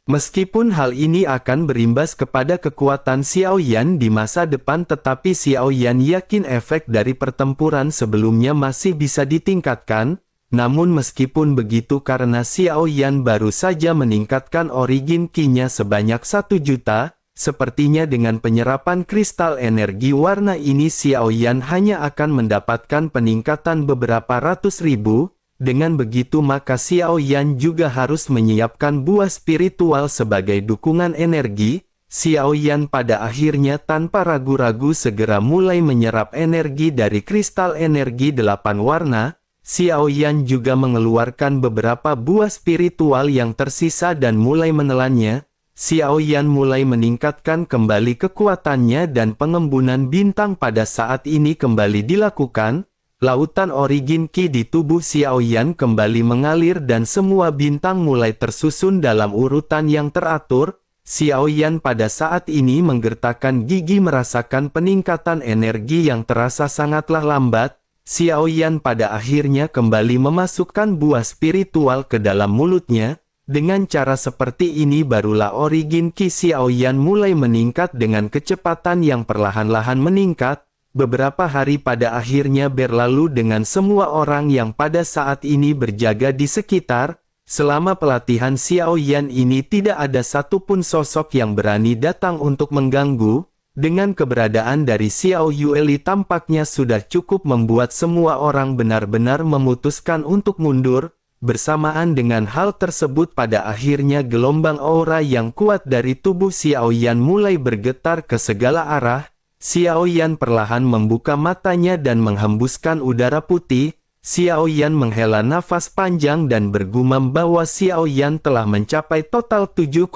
Meskipun hal ini akan berimbas kepada kekuatan Xiao Yan di masa depan, tetapi Xiao Yan yakin efek dari pertempuran sebelumnya masih bisa ditingkatkan. Namun meskipun begitu, karena Xiao Yan baru saja meningkatkan Origin Ki-nya sebanyak 1 juta, sepertinya dengan penyerapan kristal energi warna ini Xiao Yan hanya akan mendapatkan peningkatan beberapa ratus ribu. Dengan begitu maka Xiao Yan juga harus menyiapkan buah spiritual sebagai dukungan energi. Xiao Yan pada akhirnya tanpa ragu-ragu segera mulai menyerap energi dari kristal energi 8 warna. Xiao Yan juga mengeluarkan beberapa buah spiritual yang tersisa dan mulai menelannya. Xiao Yan mulai meningkatkan kembali kekuatannya dan pengembunan bintang pada saat ini kembali dilakukan. Lautan Origin Ki di tubuh Xiao Yan kembali mengalir dan semua bintang mulai tersusun dalam urutan yang teratur. Xiao Yan pada saat ini menggertakkan gigi merasakan peningkatan energi yang terasa sangatlah lambat. Xiao Yan pada akhirnya kembali memasukkan buah spiritual ke dalam mulutnya. Dengan cara seperti ini barulah Origin Ki Xiao Yan mulai meningkat dengan kecepatan yang perlahan-lahan meningkat. Beberapa hari pada akhirnya berlalu dengan semua orang yang pada saat ini berjaga di sekitar. Selama pelatihan Xiao Yan ini tidak ada satupun sosok yang berani datang untuk mengganggu. Dengan keberadaan dari Xiao Yueli tampaknya sudah cukup membuat semua orang benar-benar memutuskan untuk mundur. Bersamaan dengan hal tersebut pada akhirnya gelombang aura yang kuat dari tubuh Xiao Yan mulai bergetar ke segala arah. Xiao Yan perlahan membuka matanya dan menghembuskan udara putih. Xiao Yan menghela nafas panjang dan bergumam bahwa Xiao Yan telah mencapai total 7,5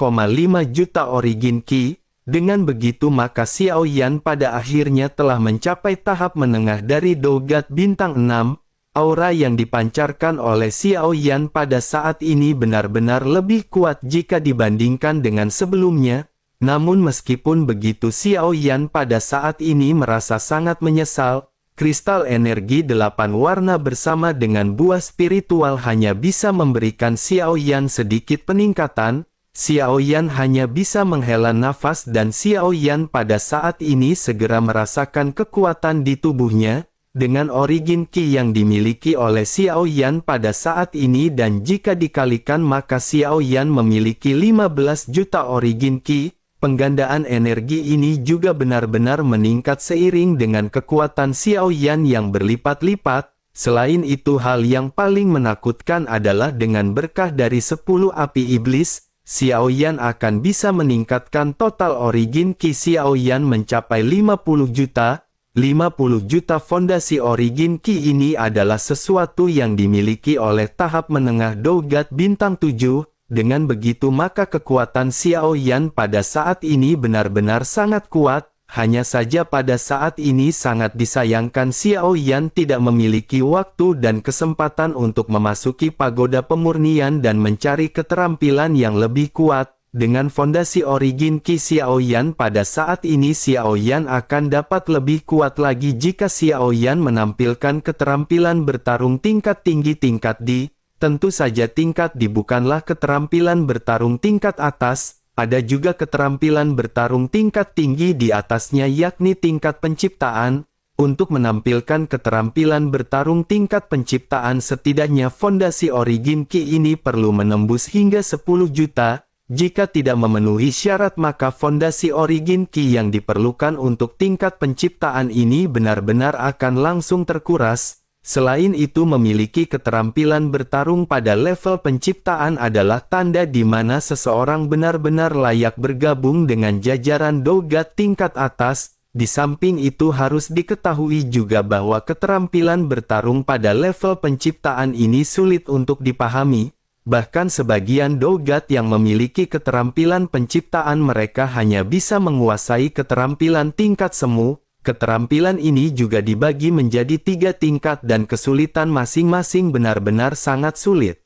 juta Origin Ki. Dengan begitu maka Xiao Yan pada akhirnya telah mencapai tahap menengah dari Dogat bintang 6. Aura yang dipancarkan oleh Xiao Yan pada saat ini benar-benar lebih kuat jika dibandingkan dengan sebelumnya. Namun meskipun begitu Xiao Yan pada saat ini merasa sangat menyesal. Kristal energi 8 warna bersama dengan buah spiritual hanya bisa memberikan Xiao Yan sedikit peningkatan. Xiao Yan hanya bisa menghela nafas dan Xiao Yan pada saat ini segera merasakan kekuatan di tubuhnya. Dengan Origin Ki yang dimiliki oleh Xiao Yan pada saat ini dan jika dikalikan maka Xiao Yan memiliki 15 juta Origin Ki. Penggandaan energi ini juga benar-benar meningkat seiring dengan kekuatan Xiao Yan yang berlipat-lipat. Selain itu hal yang paling menakutkan adalah dengan berkah dari 10 api iblis, Xiao Yan akan bisa meningkatkan total Origin Ki Xiao Yan mencapai 50 juta. 50 juta fondasi Origin Ki ini adalah sesuatu yang dimiliki oleh tahap menengah Dougat bintang 7. Dengan begitu maka kekuatan Xiao Yan pada saat ini benar-benar sangat kuat. Hanya saja pada saat ini sangat disayangkan Xiao Yan tidak memiliki waktu dan kesempatan untuk memasuki pagoda pemurnian dan mencari keterampilan yang lebih kuat. Dengan fondasi Origin Ki Xiao Yan pada saat ini Xiao Yan akan dapat lebih kuat lagi jika Xiao Yan menampilkan keterampilan bertarung tingkat tinggi tingkat D. Tentu saja tingkat D bukanlah keterampilan bertarung tingkat atas, ada juga keterampilan bertarung tingkat tinggi di atasnya yakni tingkat penciptaan. Untuk menampilkan keterampilan bertarung tingkat penciptaan setidaknya fondasi Origin Ki ini perlu menembus hingga 10 juta. Jika tidak memenuhi syarat maka fondasi Origin Ki yang diperlukan untuk tingkat penciptaan ini benar-benar akan langsung terkuras. Selain itu memiliki keterampilan bertarung pada level penciptaan adalah tanda di mana seseorang benar-benar layak bergabung dengan jajaran Dougat tingkat atas. Di samping itu harus diketahui juga bahwa keterampilan bertarung pada level penciptaan ini sulit untuk dipahami. Bahkan sebagian Dougat yang memiliki keterampilan penciptaan mereka hanya bisa menguasai keterampilan tingkat semu. Keterampilan ini juga dibagi menjadi 3 tingkat dan kesulitan masing-masing benar-benar sangat sulit.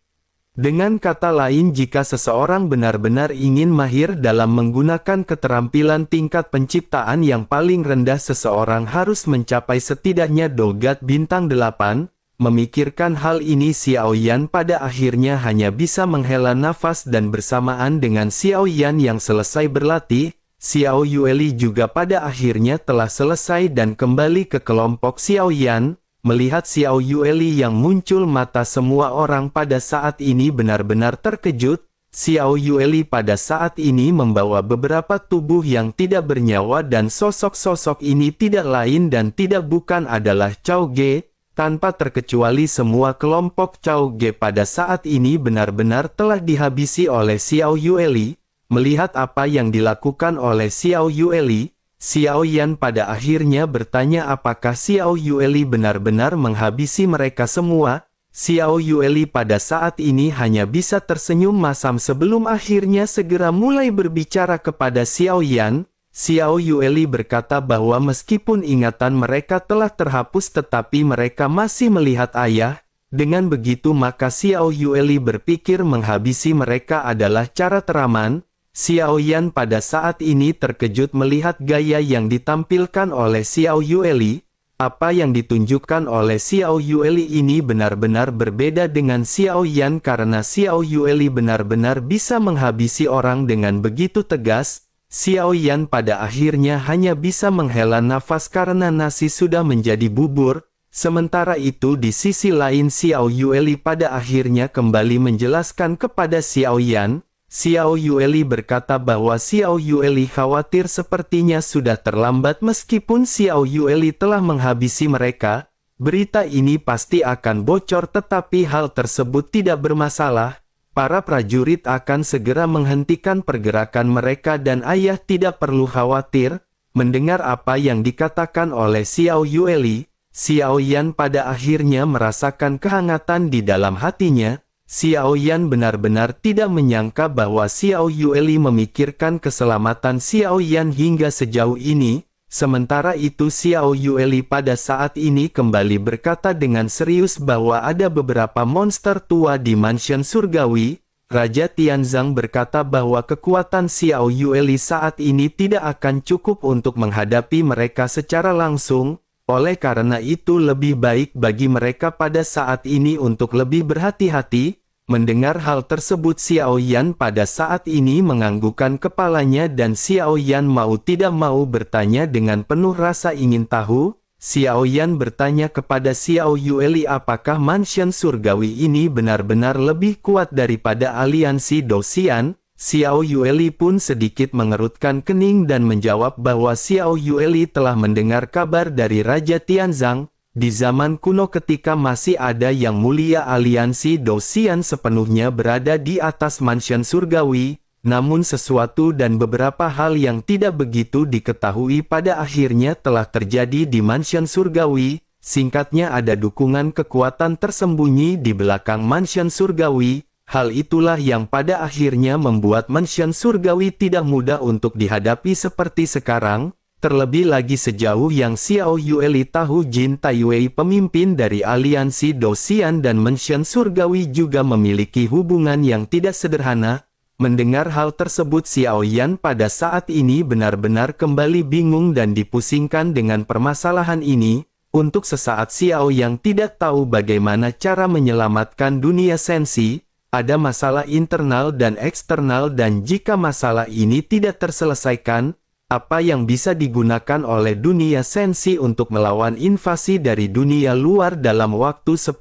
Dengan kata lain jika seseorang benar-benar ingin mahir dalam menggunakan keterampilan tingkat penciptaan yang paling rendah seseorang harus mencapai setidaknya Dougat bintang 8. Memikirkan hal ini Xiao Yan pada akhirnya hanya bisa menghela nafas dan bersamaan dengan Xiao Yan yang selesai berlatih, Xiao Yueli juga pada akhirnya telah selesai dan kembali ke kelompok Xiao Yan. Melihat Xiao Yueli yang muncul mata semua orang pada saat ini benar-benar terkejut. Xiao Yueli pada saat ini membawa beberapa tubuh yang tidak bernyawa dan sosok-sosok ini tidak lain dan tidak bukan adalah Cao Ge. Tanpa terkecuali semua kelompok Cao Ge pada saat ini benar-benar telah dihabisi oleh Xiao Yueli. Melihat apa yang dilakukan oleh Xiao Yueli, Xiao Yan pada akhirnya bertanya apakah Xiao Yueli benar-benar menghabisi mereka semua. Xiao Yueli pada saat ini hanya bisa tersenyum masam sebelum akhirnya segera mulai berbicara kepada Xiao Yan. Xiao Yueli berkata bahwa meskipun ingatan mereka telah terhapus tetapi mereka masih melihat ayah. Dengan begitu maka Xiao Yueli berpikir menghabisi mereka adalah cara teraman. Xiao Yan pada saat ini terkejut melihat gaya yang ditampilkan oleh Xiao Yueli. Apa yang ditunjukkan oleh Xiao Yueli ini benar-benar berbeda dengan Xiao Yan karena Xiao Yueli benar-benar bisa menghabisi orang dengan begitu tegas. Xiao Yan pada akhirnya hanya bisa menghela nafas karena nasi sudah menjadi bubur. Sementara itu di sisi lain Xiao Yueli pada akhirnya kembali menjelaskan kepada Xiao Yan. Xiao Yueli berkata bahwa Xiao Yueli khawatir sepertinya sudah terlambat meskipun Xiao Yueli telah menghabisi mereka. Berita ini pasti akan bocor tetapi hal tersebut tidak bermasalah. Para prajurit akan segera menghentikan pergerakan mereka dan ayah tidak perlu khawatir. Mendengar apa yang dikatakan oleh Xiao Yueli, Xiao Yan pada akhirnya merasakan kehangatan di dalam hatinya. Xiao Yan benar-benar tidak menyangka bahwa Xiao Yueli memikirkan keselamatan Xiao Yan hingga sejauh ini. Sementara itu Xiao Yueli pada saat ini kembali berkata dengan serius bahwa ada beberapa monster tua di mansion surgawi. Raja Tianzang berkata bahwa kekuatan Xiao Yueli saat ini tidak akan cukup untuk menghadapi mereka secara langsung. Oleh karena itu lebih baik bagi mereka pada saat ini untuk lebih berhati-hati. Mendengar hal tersebut Xiao Yan pada saat ini menganggukkan kepalanya dan Xiao Yan mau tidak mau bertanya dengan penuh rasa ingin tahu. Xiao Yan bertanya kepada Xiao Yueli apakah mansion surgawi ini benar-benar lebih kuat daripada aliansi Dosian. Xiao Yueli pun sedikit mengerutkan kening dan menjawab bahwa Xiao Yueli telah mendengar kabar dari Raja Tianzang. Di zaman kuno ketika masih ada yang mulia aliansi Dosian sepenuhnya berada di atas mansion surgawi, Namun sesuatu dan beberapa hal yang tidak begitu diketahui pada akhirnya telah terjadi di mansion surgawi. Singkatnya, ada dukungan kekuatan tersembunyi di belakang mansion surgawi. Hal itulah yang pada akhirnya membuat mansion surgawi tidak mudah untuk dihadapi seperti sekarang. Terlebih lagi sejauh yang Xiao Yueli tahu, Jin Taiwei, pemimpin dari aliansi Dosian dan mansion surgawi, juga memiliki hubungan yang tidak sederhana. Mendengar hal tersebut, Xiao Yan pada saat ini benar-benar kembali bingung dan dipusingkan dengan permasalahan ini. Untuk sesaat Xiao Yan tidak tahu bagaimana cara menyelamatkan dunia sensi. Ada masalah internal dan eksternal, dan jika masalah ini tidak terselesaikan, apa yang bisa digunakan oleh dunia sensi untuk melawan invasi dari dunia luar dalam waktu 10.000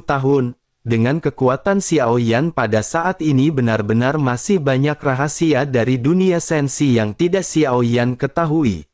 tahun? Dengan kekuatan Xiao Yan pada saat ini benar-benar masih banyak rahasia dari dunia sensi yang tidak Xiao Yan ketahui.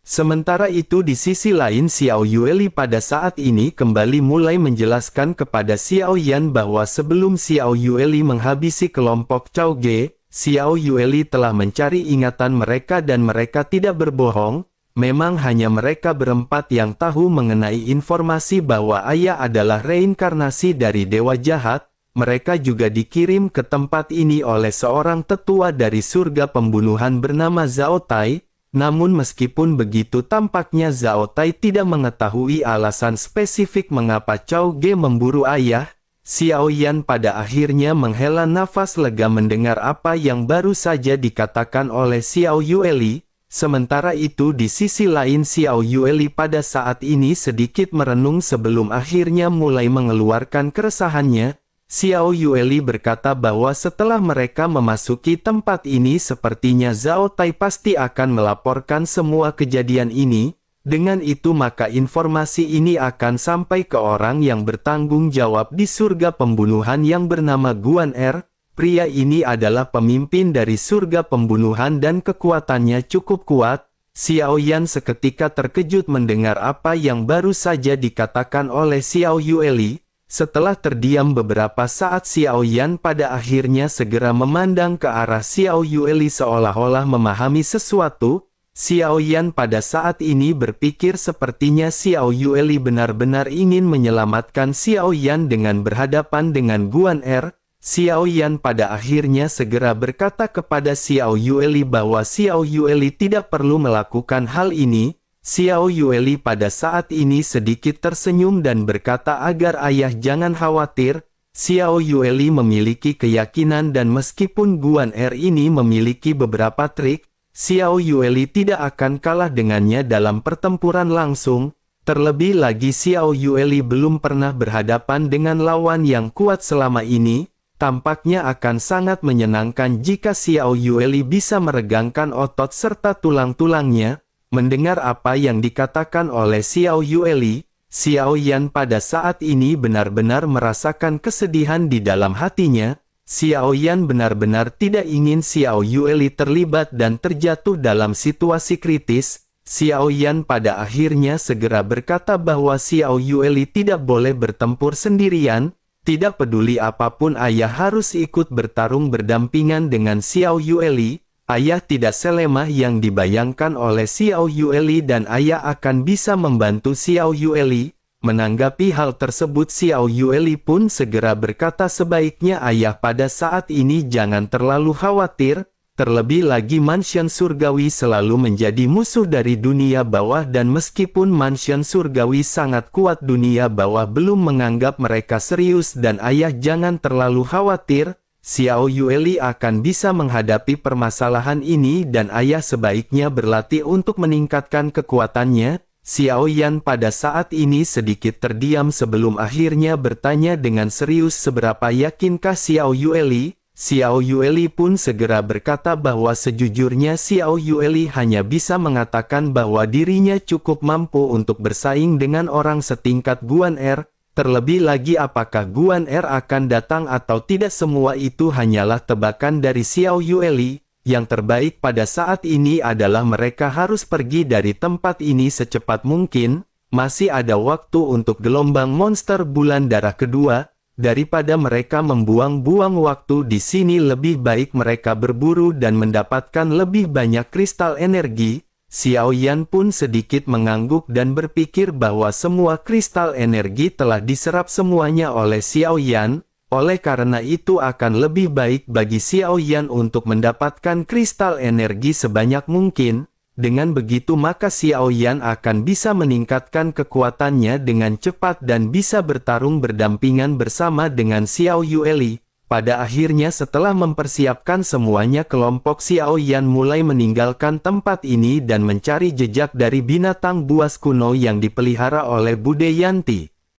Sementara itu di sisi lain, Xiao Yueli pada saat ini kembali mulai menjelaskan kepada Xiao Yan bahwa sebelum Xiao Yueli menghabisi kelompok Cao Ge, Xiao Yueli telah mencari ingatan mereka dan mereka tidak berbohong. Memang hanya mereka berempat yang tahu mengenai informasi bahwa ayah adalah reinkarnasi dari dewa jahat. Mereka juga dikirim ke tempat ini oleh seorang tetua dari surga pembunuhan bernama Zhao Tai. Namun meskipun begitu, tampaknya Zhao Tai tidak mengetahui alasan spesifik mengapa Cao Ge memburu ayah. Xiao Yan pada akhirnya menghela nafas lega mendengar apa yang baru saja dikatakan oleh Xiao Yueli. Sementara itu di sisi lain, Xiao Yueli pada saat ini sedikit merenung sebelum akhirnya mulai mengeluarkan keresahannya. Xiao Yueli berkata bahwa setelah mereka memasuki tempat ini, sepertinya Zhao Tai pasti akan melaporkan semua kejadian ini. Dengan itu maka informasi ini akan sampai ke orang yang bertanggung jawab di surga pembunuhan yang bernama Guan Er. Pria ini adalah pemimpin dari surga pembunuhan dan kekuatannya cukup kuat. Xiao Yan seketika terkejut mendengar apa yang baru saja dikatakan oleh Xiao Yueli. Setelah terdiam beberapa saat, Xiao Yan pada akhirnya segera memandang ke arah Xiao Yueli seolah-olah memahami sesuatu. Xiao Yan pada saat ini berpikir sepertinya Xiao Yueli benar-benar ingin menyelamatkan Xiao Yan dengan berhadapan dengan Guan Er. Xiao Yan pada akhirnya segera berkata kepada Xiao Yueli bahwa Xiao Yueli tidak perlu melakukan hal ini. Xiao Yueli pada saat ini sedikit tersenyum dan berkata agar ayah jangan khawatir. Xiao Yueli memiliki keyakinan dan meskipun Guan Er ini memiliki beberapa trik, Xiao Yueli tidak akan kalah dengannya dalam pertempuran langsung. Terlebih lagi Xiao Yueli belum pernah berhadapan dengan lawan yang kuat selama ini. Tampaknya akan sangat menyenangkan jika Xiao Yueli bisa meregangkan otot serta tulang-tulangnya. Mendengar apa yang dikatakan oleh Xiao Yueli, Xiao Yan pada saat ini benar-benar merasakan kesedihan di dalam hatinya. Xiao Yan benar-benar tidak ingin Xiao Yueli terlibat dan terjatuh dalam situasi kritis. Xiao Yan pada akhirnya segera berkata bahwa Xiao Yueli tidak boleh bertempur sendirian. Tidak peduli apapun, ayah harus ikut bertarung berdampingan dengan Xiao Yueli. Ayah tidak selemah yang dibayangkan oleh Xiao Yueli dan ayah akan bisa membantu Xiao Yueli. Menanggapi hal tersebut, Xiao Yueli pun segera berkata sebaiknya ayah pada saat ini jangan terlalu khawatir. Terlebih lagi mansion surgawi selalu menjadi musuh dari dunia bawah dan meskipun mansion surgawi sangat kuat, dunia bawah belum menganggap mereka serius dan ayah jangan terlalu khawatir. Xiao Yueli akan bisa menghadapi permasalahan ini dan ayah sebaiknya berlatih untuk meningkatkan kekuatannya. Xiao Yan pada saat ini sedikit terdiam sebelum akhirnya bertanya dengan serius seberapa yakinkah Xiao Yueli. Xiao Yueli pun segera berkata bahwa sejujurnya Xiao Yueli hanya bisa mengatakan bahwa dirinya cukup mampu untuk bersaing dengan orang setingkat Guan Er. Terlebih lagi apakah Guan Er akan datang atau tidak, semua itu hanyalah tebakan dari Xiao Yueli. Yang terbaik pada saat ini adalah mereka harus pergi dari tempat ini secepat mungkin. Masih ada waktu untuk gelombang monster bulan darah kedua. Daripada mereka membuang-buang waktu di sini, lebih baik mereka berburu dan mendapatkan lebih banyak kristal energi. Xiao Yan pun sedikit mengangguk dan berpikir bahwa semua kristal energi telah diserap semuanya oleh Xiao Yan. Oleh karena itu akan lebih baik bagi Xiao Yan untuk mendapatkan kristal energi sebanyak mungkin. Dengan begitu maka Xiao Yan akan bisa meningkatkan kekuatannya dengan cepat dan bisa bertarung berdampingan bersama dengan Xiao Yueli. Pada akhirnya setelah mempersiapkan semuanya, kelompok Xiao Yan mulai meninggalkan tempat ini dan mencari jejak dari binatang buas kuno yang dipelihara oleh Bude Yanti.